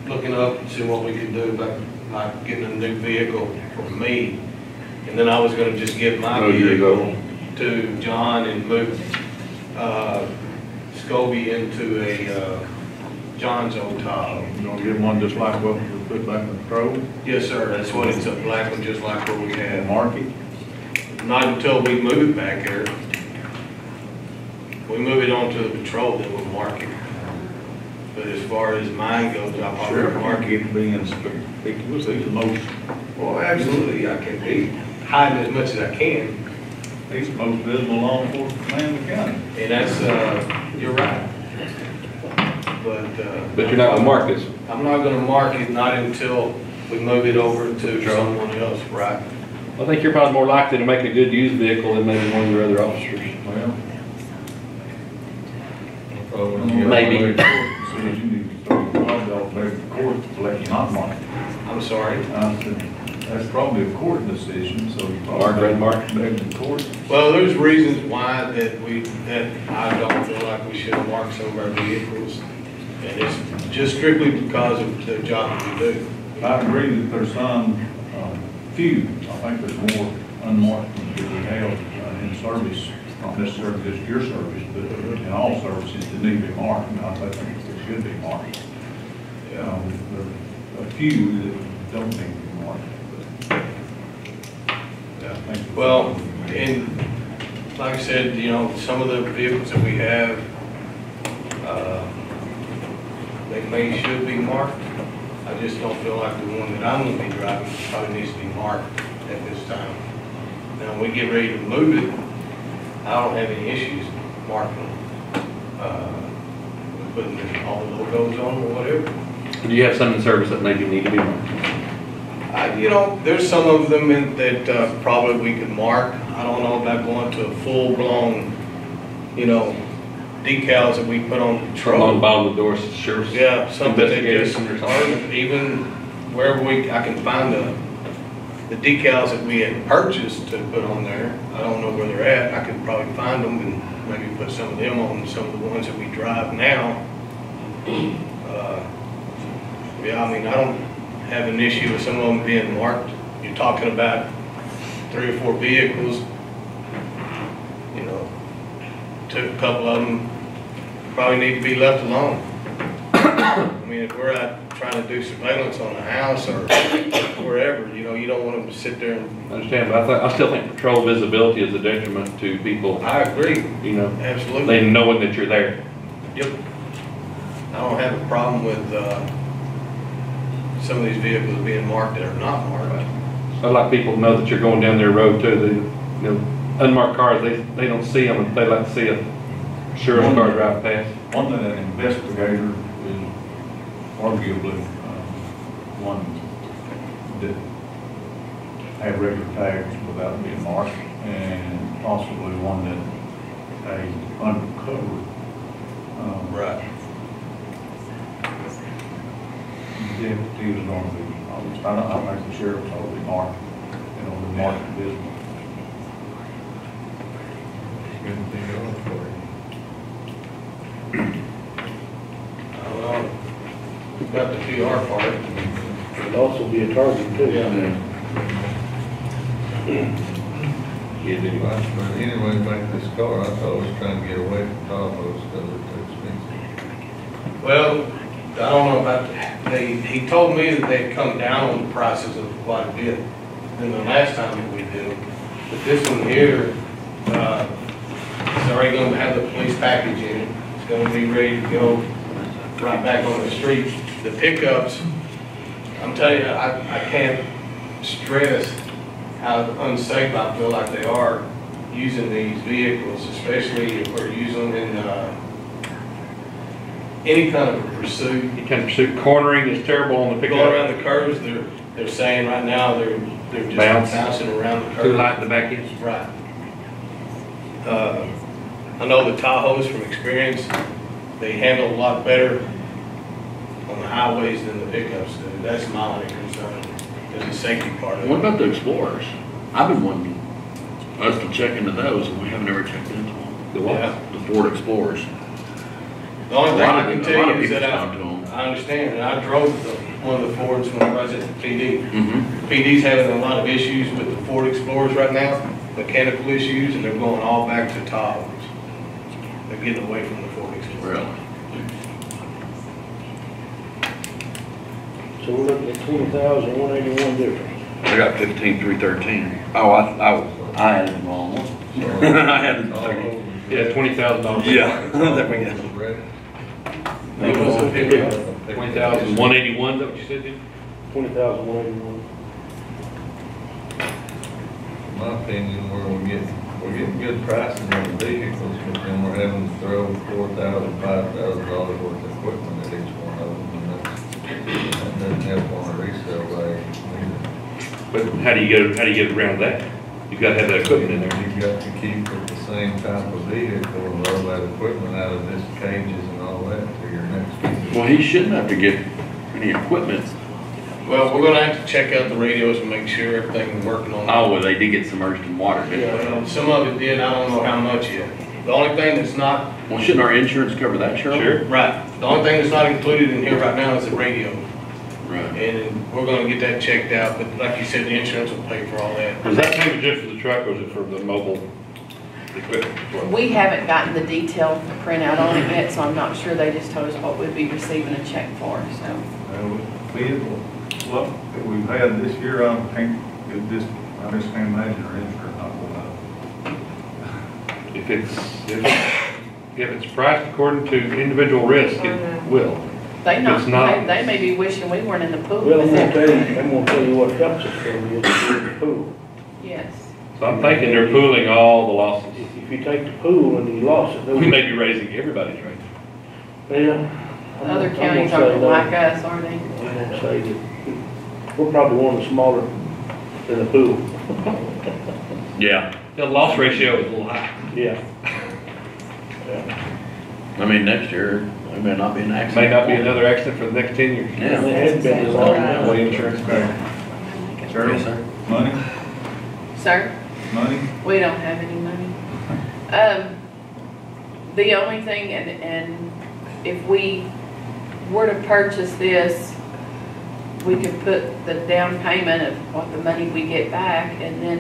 looking up and see what we could do about like getting a new vehicle for me. And then I was gonna just give my vehicle to John and move, Scobie into a, John's old Tahoe. You gonna get one just like what we put back in the patrol? Yes, sir, that's what it's, a black one, just like what we And have. mark it? Not until we move it back here. We move it onto the patrol, then we'll mark it. But as far as mine goes, I'll probably Sheriff mark mark it. it being conspicuous, he's the most, Well, absolutely, I can be hiding as much as I can, he's the most visible law enforcement man in the county. and that's, you're right. But But you're not gonna mark this. I'm not gonna mark it, not until we move it over to someone else, right? I think you're probably more likely to make a good used vehicle than maybe one of your other officers. Well. Maybe. Says you need to throw your $5 back to court to let you not mark it. I'm sorry. I said, that's probably a court decision, so you Mark, probably red mark. back to court. Well, there's reasons why that I don't feel like we should mark some of our vehicles. And it's just strictly because of the job that we do. I agree that there's some, few, I think there's more unmarked ones that we have in service, not necessarily just your service, but in all services that need to be marked, and I think they should be marked. There are a few that don't need to be marked. But I think Well, and like I said, you know, some of the vehicles that we have, they should be marked. I just don't feel like the one that I'm gonna be driving probably needs to be marked at this time. Now, when we get ready to move it, I don't have any issues marking, putting all the logos on or whatever. Do you have some in service that maybe need to be marked? You know, there's some of them that probably we could mark. I don't know about going to a full-blown, you know, decals that we put on the On the truck. bottom of the doors, sure. Yeah, something that just, Investigation or or something. even wherever I can find the decals that we had purchased to put on there. I don't know where they're at. I could probably find them and maybe put some of them on some of the ones that we drive now. Yeah, I mean, I don't have an issue with some of them being marked. You're talking about 3 or 4 vehicles. You know, took a couple of them, probably need to be left alone. I mean, if we're out trying to do surveillance on a house or wherever, you know, you don't want them to sit there and. I understand, but I still think patrol visibility is a detriment to people, I agree, you know, absolutely. they knowing that you're there. Yep. I don't have a problem with, some of these vehicles being marked that are not marked. I like people to know that you're going down their road too. They, you know, unmarked cars, they don't see them. They like to see a sheriff's car drive past. One that an investigator is arguably one that have regular tags without being marked, and possibly one that a undercover Right. deputy is going to be, I don't think the sheriff's ought to be marked, you know, the marked business. Anything else for you? I don't know. We've got the PR part. It'd also be a target too. But anyway, make this car, I thought I was trying to get away from Tahoe because they're too expensive. Well, I don't know about, he told me that they'd come down on the prices of quite a bit than the last time that we did them. But this one here, it's already gonna have the police package in it. It's gonna be ready to go right back on the street. The pickups, I'm telling you, I can't stress how unsafe I feel like they are using these vehicles, especially if we're using them in, any kind of a pursuit. You kind of pursuit cornering is terrible on the pickup. Going around the curves, they're saying right now, they're just bouncing around the curves. Too light in the back end. Right. I know the Tahoes from experience, they handle a lot better on the highways than the pickups do. That's my only concern, is the safety part of it. What about the Explorers? I've been wanting us to check into those, and we haven't ever checked into them. The what? Yeah. The Ford Explorers. The only thing A lot I of- can a tell lot you of is that people talk to 'em. I understand, and I drove one of the Fords when I was at the PD. Mm-hmm. PD's having a lot of issues with the Ford Explorers right now, mechanical issues, and they're going all back to Tahoes. They're getting away from the Ford Explorer. Really? So we're looking at 20,000, 181 difference. I got 15,313. Oh, I had it wrong. I had it. Yeah, $20,000. Yeah, there we go. It was a pickup. 20,181, is that what you said, Jim? 20,181. In my opinion, we're getting good prices on the vehicles, but then we're having to throw $4,000, $5,000 worth of equipment at each one of them, and that doesn't help on the resale value either. But how do you get around that? You've got to have that equipment in there. You've got to keep it the same type of vehicle and all that equipment out of this cages and all that to your next vehicle. Well, he shouldn't have to get any equipment. Well, we're gonna have to check out the radios and make sure everything's working on. Oh, well, they did get submerged in water, didn't they? Well, some of it did, I don't know how much yet. The only thing that's not, Well, shouldn't our insurance cover that, Cheryl? Sure. right, the only thing that's not included in here right now is the radio. Right. And we're gonna get that checked out, but like you said, the insurance will pay for all that. Is that payment just for the truck or is it for the mobile equipment? We haven't gotten the detailed printout on it yet, so I'm not sure. They just told us what we'd be receiving a check for, so. Vehicle, well, that we've had this year, I just can't imagine our insurance not going up. If it's priced according to individual risk, it will. They not, It's not- they may be wishing we weren't in the pool. Well, I'm gonna tell you what helps us from the pool. Yes. So I'm thinking they're pooling all the losses. If you take the pool and you lost it, We may be raising everybody's rate. well. Other counties aren't like us, are they? I'm gonna say that we're probably one of the smaller in the pool. Yeah, The loss ratio is a little high. Yeah. I mean, next year, there may not be an accident. May not be another accident for the next 10 years. Yeah. It has been a long That way time. insurance Okay. Yes, Cheryl, sir. money, Sir? money? We don't have any money. The only thing, and if we were to purchase this, we could put the down payment of what the money we get back and then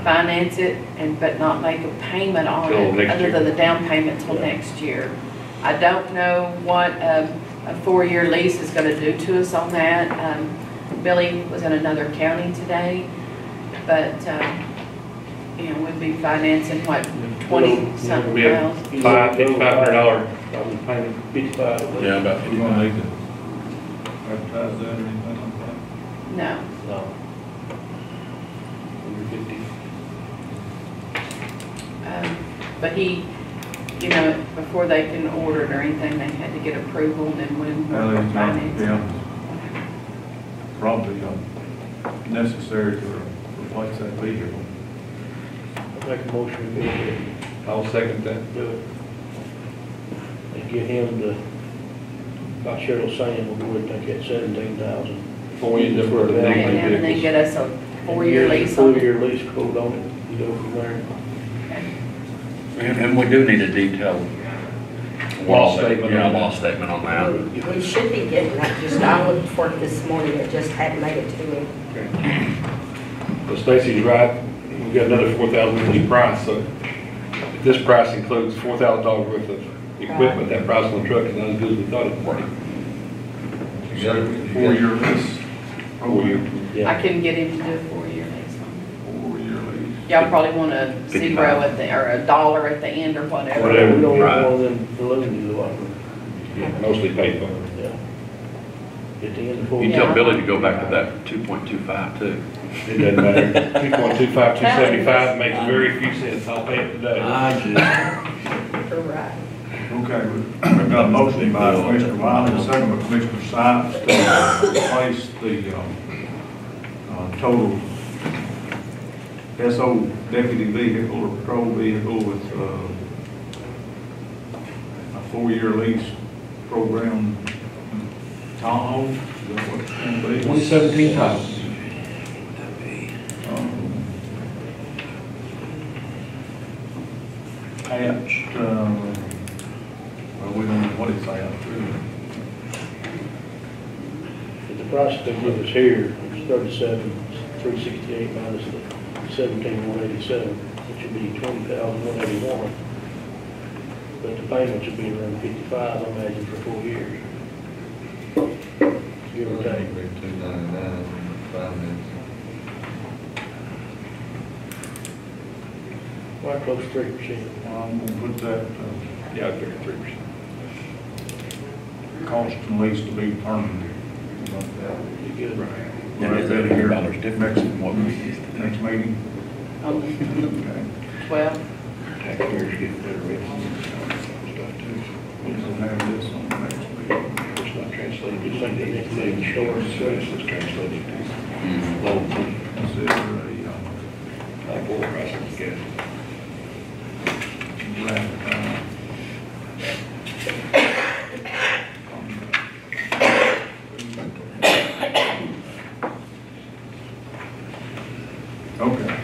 finance it but not make a payment on Till it, next other year. than the down payment till next year. I don't know what a 4-year lease is gonna do to us on that. Billy was in another county today, but, we'd be financing, what, 20-something Be a thousand? $500 Probably paying 55. Yeah, about You gonna need to advertise that or anything like that? No. No. Under 50. But he, before they can order it or anything, they had to get approval, and then when Well, we're it's not, financing. yeah, probably necessary to replace that vehicle. I'll make a motion to go ahead I'll second that. and do it. And get him the, like Cheryl's saying, we'll go ahead and take that 17,000. Before we end up with the And negative then they vehicles. get us a 4-year lease on it. 4-year lease quote on it, you go from there. And we do need a detailed Loss statement. Yeah, loss statement on that. We should be getting that, I looked for it this morning, it just hadn't made it to me. So Stacy's right, we've got another $4,000 in this price, so if this price includes $4,000 worth of equipment, that price on the truck is not as good as we thought it would be. You got a 4-year lease? 4 years. Yeah. I couldn't get him to do a 4-year lease on 4-year lease. it. Y'all probably want a 55. zero at the, or $1 at the end or whatever. Whatever. We don't Right. want one of them balloons either way. Yeah, mostly paid for. Yeah. At the end of You 4 years. tell Billy to go back to that 2.25 too. It doesn't matter. 2.25, 275 makes very few cents. I'll pay it today. You're right. Okay, we've got a motion by Commissioner Wiley, second by Commissioner Sykes to replace the total SO deputy vehicle or patrol vehicle with a 4-year lease program. Tahoe, is that what it's going to be? 2017 Tahoe. Hatched, well, we don't know what it's hatched, really. But the price they give us here is 37,368 minus the 17,187, which would be 20,181. But the payments would be around 55, I imagine, for 4 years. Give or take. $299 finance. Right close to 3%. I'm gonna put that, Yeah, I figured 3%. cost and lease to be determined. Pretty good. And is that $100 difference from what we used to Next meeting? On Okay. 12. Taxpayers get better rates on this stuff too. We'll have this on the next meeting. It's not translated. Just like the next thing, short, So it's just translated to low money, Consider like oil prices and gas. Okay.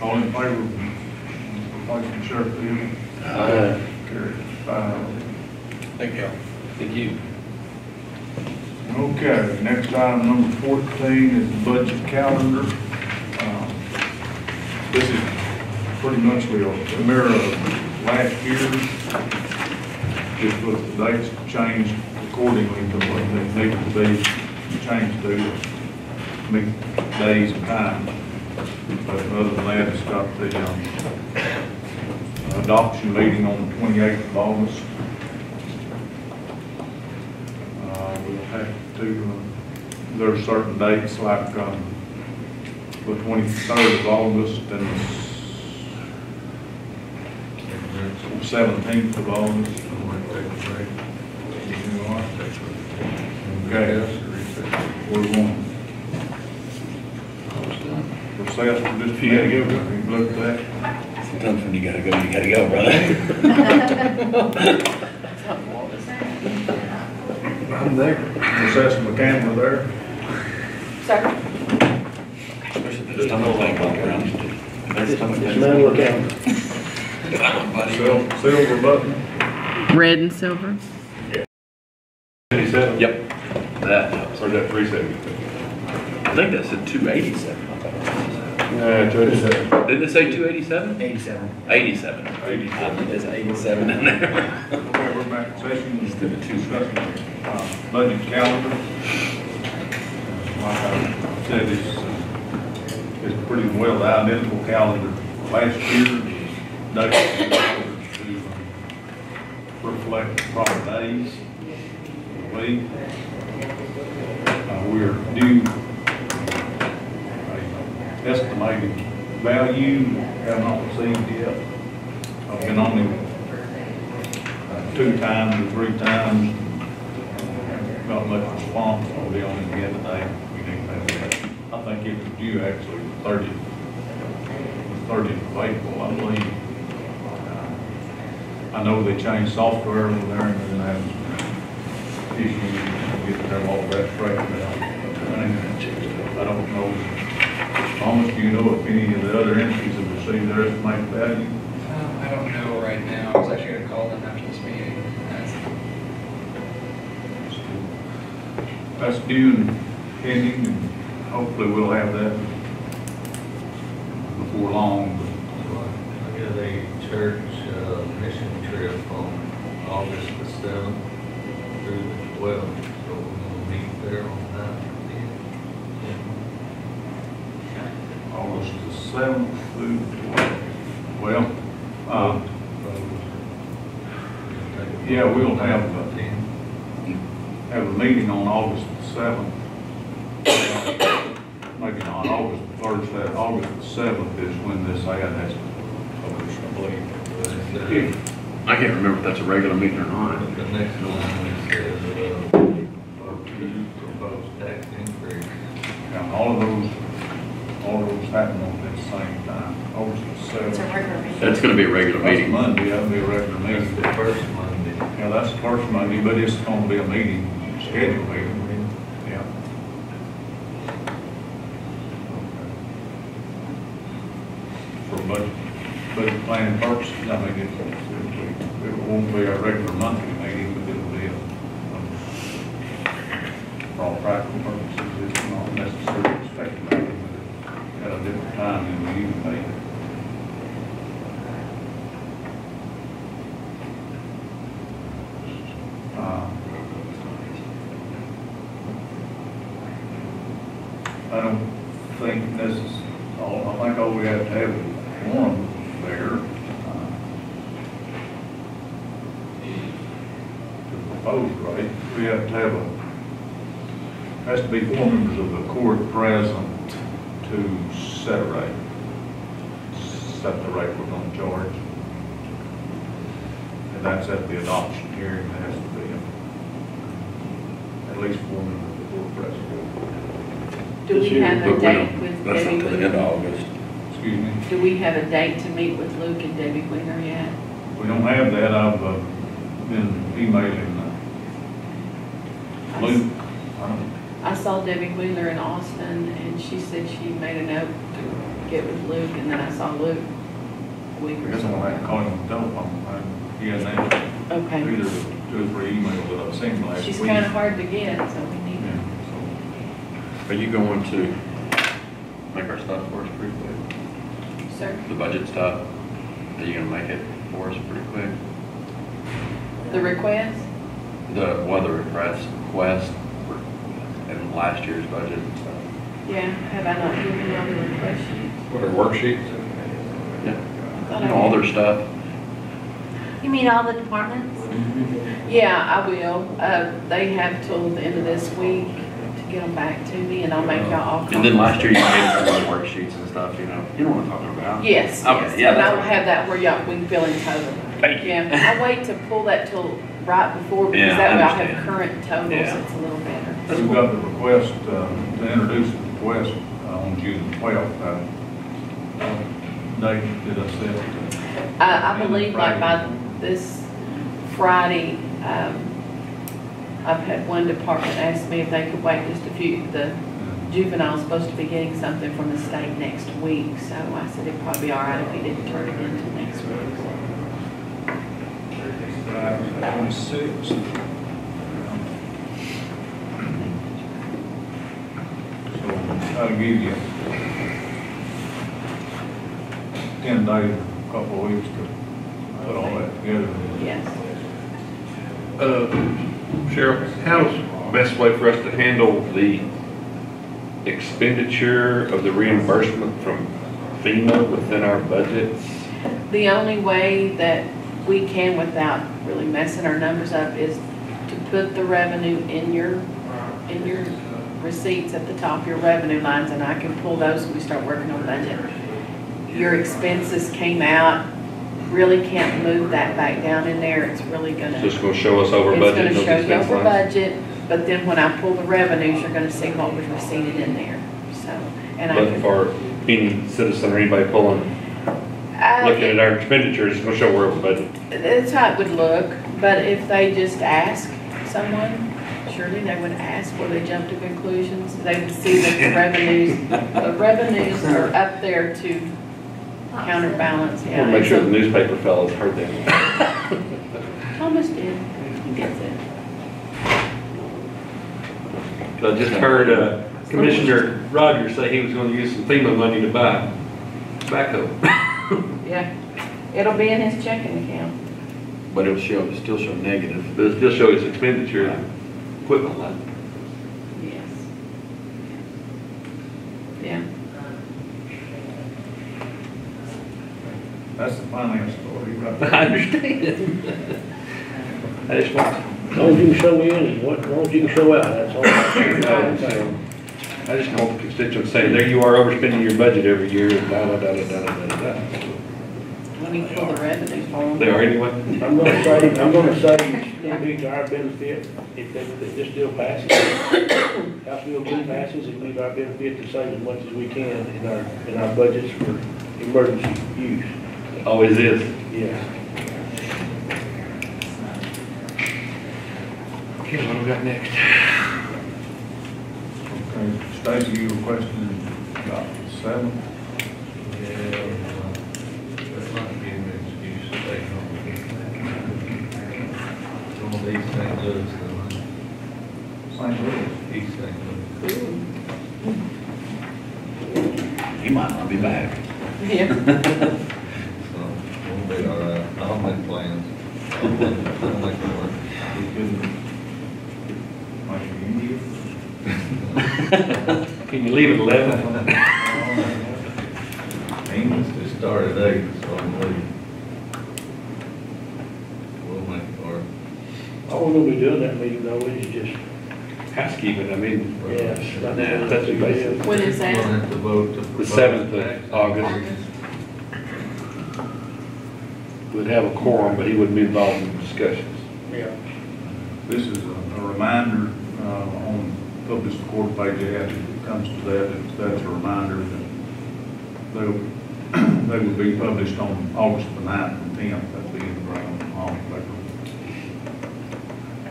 All in favor of replacing sheriff vehicle? Carried 5. Thank you. Thank you. Okay, next item, number 14, is the budget calendar. This is pretty much a mirror of last year, just with the dates changed accordingly to what they needed to be changed to meet days and times. But other than that, it's got the adoption meeting on the 28th of August. to, there's certain dates like, the 23rd of August and the 17th of August. Okay, we're going. Recess for just a minute. You look at that. Sometimes when you gotta go, brother. I'm there. Recess the camera there. Sorry. Especially if the stomach thing going around. Just not look out. Silver button. Red and silver. 87? Yep. That helps. Or is that 370? I think that said 287. No, 287. Didn't it say 287? 87. 87. 87. There's 87 in there. Okay, we're back in session. Discussion, budget calendar. Like I said, it's pretty well the identical calendar last year. Dates to reflect the proper days. Week. We're due estimated value, have not received yet. I've been on it 2 times or 3 times. Not much response. I'll be on it again today. We need to have that. I think it was due actually the 30th of April, I believe. I know they changed software over there and then have some issues to get them all that straightened out. I don't know. Thomas, do you know if any of the other entities have received their estimated value? I don't know right now. I was actually going to call them after this meeting. That's due and pending, and hopefully we'll have that before long. I got a church mission trip on August the 7th through the 12th, so we're gonna meet there on that. August the 7th through the 12th. Well, yeah, we'll have a meeting on August the 7th. Maybe not, August the 1st, August the 7th is when this ad has to publish, I believe. I can't remember if that's a regular meeting or not. The next one is proposed tax increase. And all of those happen at the same time. August the It's a 7th. regular meeting. That's gonna be a regular That's meeting. Monday, that'll be a regular That's meeting. the first Monday. Yeah, that's the first Monday, but it's gonna be a meeting, scheduled meeting. Yeah. For budget planning purposes, I mean, it won't be a regular monthly meeting, but it'll be for all practical purposes, it's not necessarily expected meeting, but at a different time than we usually meet. I don't think this is all, I think all we have to have is one there. To propose, right? We have to have has to be 4 members of the court present to set a rate. Set the rate we're going to charge. And that's at the adoption hearing, there has to be at least 4 members of the court present. Do we have a date with That's Debbie not till the end of Winger? August. Excuse me? Do we have a date to meet with Luke and Debbie Winger yet? We don't have that. I've been emailing Luke. I saw Debbie Wheeler in Austin, and she said she made a note to get with Luke, and then I saw Luke a week I or guess so. I'm going to call him on the telephone. He hasn't answered Okay. either 2 or 3 emails that I've seen last week. She's kind of hard to get, so we need Yeah, Are you going to make our stuff for us pretty quick? Sir, The budget stuff, are you gonna make it for us pretty quick? the request? The weather request in last year's budget and stuff. Yeah, have I not given you all the request sheets? What are worksheets? Yeah. I thought You I know, all did. their stuff. You mean all the departments? Yeah, I will. They have till the end of this week to get them back to me, and I'll make y'all all copies. And then last year you made some of the worksheets and stuff, you know what I'm talking about? Yes, Okay, yes, yeah, and I that's will right. have that where y'all, we can fill in total. Thank you. Yeah, I wait to pull that till right before, because Yeah, that way I I'll have understand. current totals, Yeah. it's a little better. We've got the request, to introduce the request on June 12th. Date, did I say it? I believe like by this Friday, I've had one department ask me if they could wait just a few, the juvenile's supposed to be getting something from the state next week, so I said it'd probably be all right if he didn't turn it in until next week. Friday, 26th. So that'll give you 10 days, a couple of weeks to put all that together. Yes. Cheryl, how's the best way for us to handle the expenditure of the reimbursement from FEMA within our budgets? The only way that we can without really messing our numbers up is to put the revenue in your receipts at the top, your revenue lines, and I can pull those when we start working on budget. Your expenses came out, really can't move that back down in there, it's really gonna. Just gonna show us over It's budget? gonna those show you expense over lines? budget, but then when I pull the revenues, you're gonna see what was receipted in there, so. And I But can. for any citizen or anybody looking at our expenditures, it's gonna show we're over budget. That's how it would look, but if they just ask someone, surely they would ask where they jump to conclusions. They would see that the revenues are up there to counterbalance, I yeah. wanna make sure the newspaper fellows heard that. Thomas did, he gets it. I just heard Commissioner Rogers say he was gonna use some FEMA money to buy tobacco. Yeah, it'll be in his checking account. But it'll still show negative. But it'll still show his expenditure and equipment line. Yes. Yeah. That's the finance authority, right? I understand. I just want, As long as you can show in, as long as you can show out, that's all. I just want the constituents saying, there you are overspending your budget every year, and da, da, da, da, da, da, da. Let me pull the revenues for them. They are anyway? I'm gonna say, it'll be to our benefit if this bill passes. House Bill 2 passes, it'll be to our benefit to save as much as we can in our budgets for emergency use. Always is. Yes. Okay, what do we got next? Okay, Stacy, you were questioning about 7. That's not giving me an excuse to stay home. Some of these St. Louis, St. Louis. East St. Louis. He might not be back. Yeah. So, we'll be all right. I'll make plans. I'll make it work. We couldn't make it India. Can you leave at 11? England's just started 8, so I'm leaving. We'll make it work. All we're gonna be doing that meeting though is just, Housekeeping, I mean, yes. Yeah, that's a basic. When is We're gonna that? have to vote to. The propose 7th tax. of August. Would have a quorum, but he wouldn't be involved in discussions. Yeah. This is a reminder on published court page ad, if it comes to that, that's a reminder that they will be published on August the 9th and 10th, that's the end of the paper.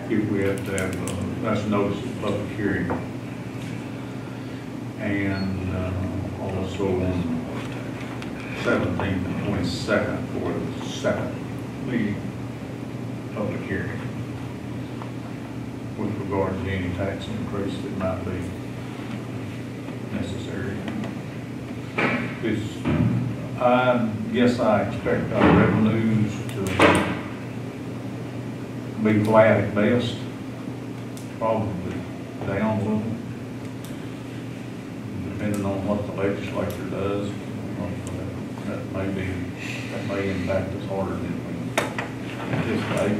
If we have to have, that's notice of public hearing. And also on 17th and 22nd for the second meeting, public hearing with regard to any tax increase that might be necessary. I guess I expect our revenues to be flat at best, probably down a little, depending on what the legislature does. That may impact us harder than we this day.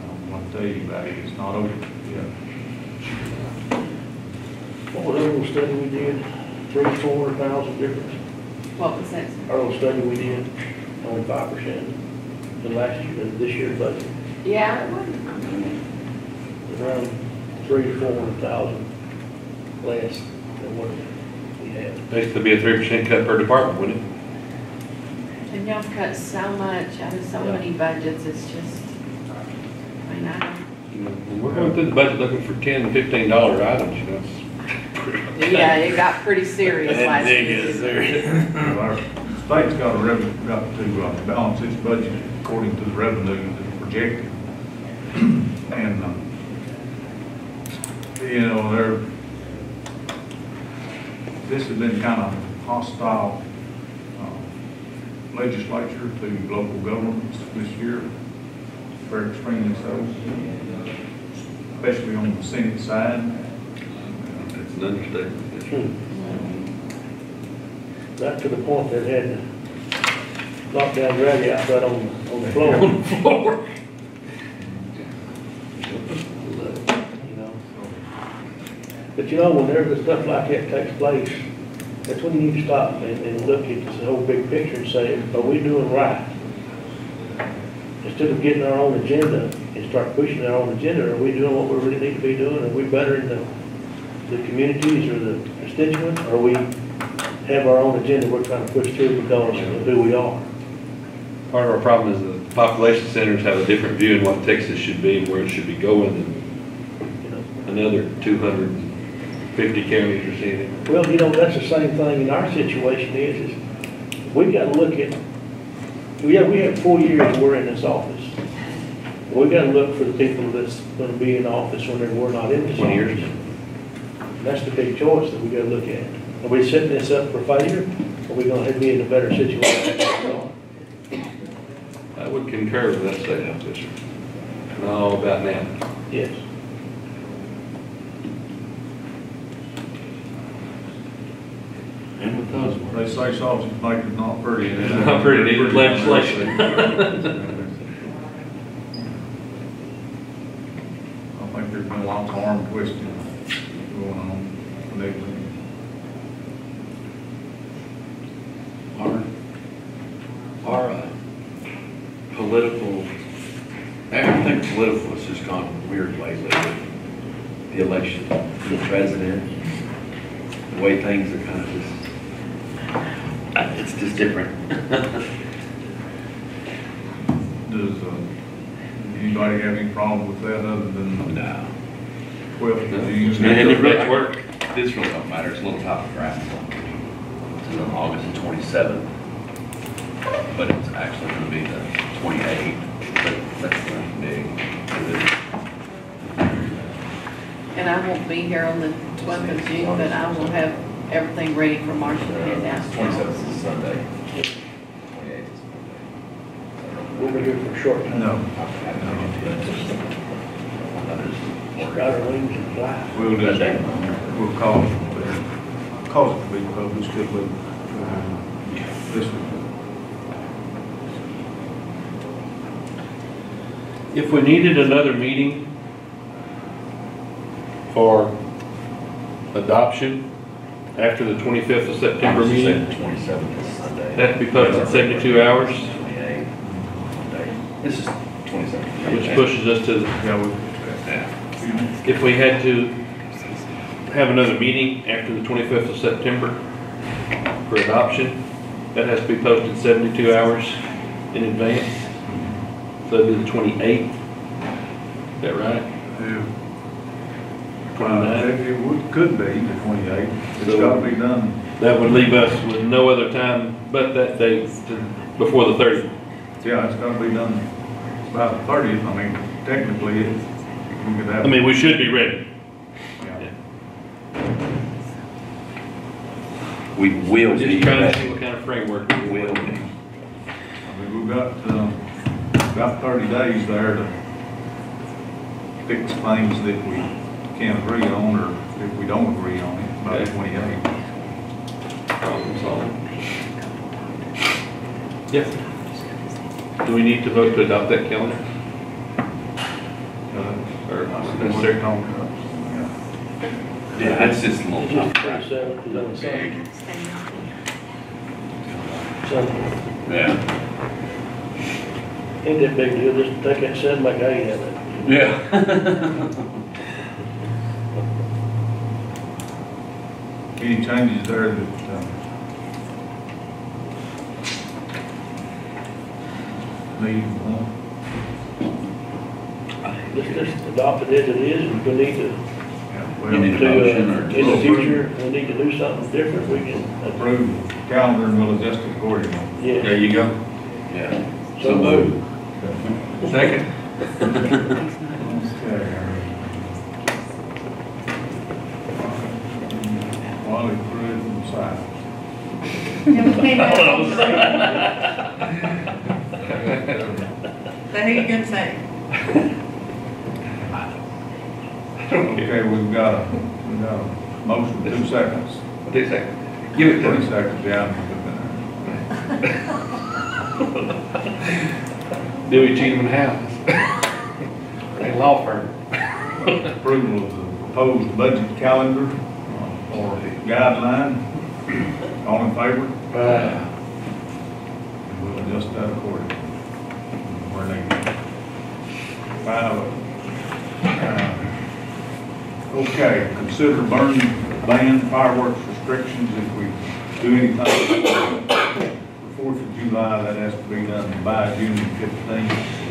I want to tell you about it, it's not over yet. What was our little study we did? 300,000-400,000 difference. What was that? Our little study we did, only 5% than last year, than this year's budget. Yeah, it wasn't. Around 300,000 to 400,000 less than what we had. Basically be a 3% cut per department, wouldn't it? And y'all cut so much out of so many budgets, it's just, I mean, When we're going through the budget looking for $10 and $15 items, you know, it's yeah, it got pretty serious last year. Well, our state's got to balance its budget according to the revenue that's projected. And, you know, this has been kind of hostile legislature to local governments this year, very extremely so, especially on the Senate side. It's an understatement. Not to the point that had to knock down Gravy outside on the floor. On the floor. You know. But you know, whenever stuff like that takes place, that's when you need to stop and look at the whole big picture and say, are we doing right? Instead of getting our own agenda and start pushing our own agenda, are we doing what we really need to be doing? Are we bettering the communities or the constituents? Or we have our own agenda we're trying to push through because of who we are? Part of our problem is the population centers have a different view in what Texas should be and where it should be going You know? than another 250 counties are seeing it. Well, you know, that's the same thing in our situation is we got to look at, we have 4 years we're in this office. We got to look for the people that's going to be in office whenever we're not in this 20 office. years. That's the big choice that we got to look at. Are we setting this up for failure? Or are we going to be in a better situation? I would concur with that statement, Fisher. And all about now. Yes. And with those They say sausage maker's not pretty. and it- Not pretty, needed legislation. I think there's been lots of arm twisting going on lately. Our political, everything political has just gone weird lately. The election, the president, the way things are kind of just, it's just different. Does anybody have any problem with that other than No. 12th of June? And it really work. This really don't matter, it's a little topographical. It's on August the 27th, but it's actually going to be the 28th, but that's not big. And I won't be here on the 12th of June, but I will have everything ready for Marcia to head down. 27th is Sunday. 28th is We'll be here for a short time. No. Spread our wings and fly. We'll just, we'll cause it to be published if we, this week. If we needed another meeting for adoption after the 25th of September meeting, 27th is Sunday. that'd be posted 72 hours, 28th. This is 27th. which pushes us to, Yeah, Yeah. if we had to have another meeting after the 25th of September for adoption, that has to be posted 72 hours in advance. So that'd be the 28th. Is that right? yeah. 29th? Could be the 28th. It's So- got to be done. That would leave us with no other time but that date before the 30th. Yeah, it's got to be done by the 30th. I mean, technically, we could have. I mean, we should be ready. Yeah. We will be. Just trying to see what kind of framework we Will will. be. I mean, we've got 30 days there to fix things that we can't agree on, or if we don't agree on it. about 28. Problem solved. Yeah. Do we need to vote to adopt that calendar? Or necessary? Yeah, it's just a little tough. 27th is on Sunday. Big. Sunday. Yeah. Ain't that big deal, just take that 7 back 8 of it. Yeah. Any changes there that, need, Let's just adopt it as it is, if we need to, You need a motion or in the future, we need to do something different, we can. approve the calendar and we'll adjust it accordingly. Yeah. There you go. Yeah. So moved. Second. Wally Pruitt and Si. Yeah, we came out. So who you gonna say? Okay, we've got a motion, 2 seconds. 2 seconds. Give it 30 30 seconds, yeah. Dewey Cheatham House. A law firm. Approval of the proposed budget calendar or guideline. All in favor? We'll adjust that accordingly. Where they go. 5. Okay, consider ban fireworks restrictions if we do anything. The 4th of July, that has to be done by June 15th.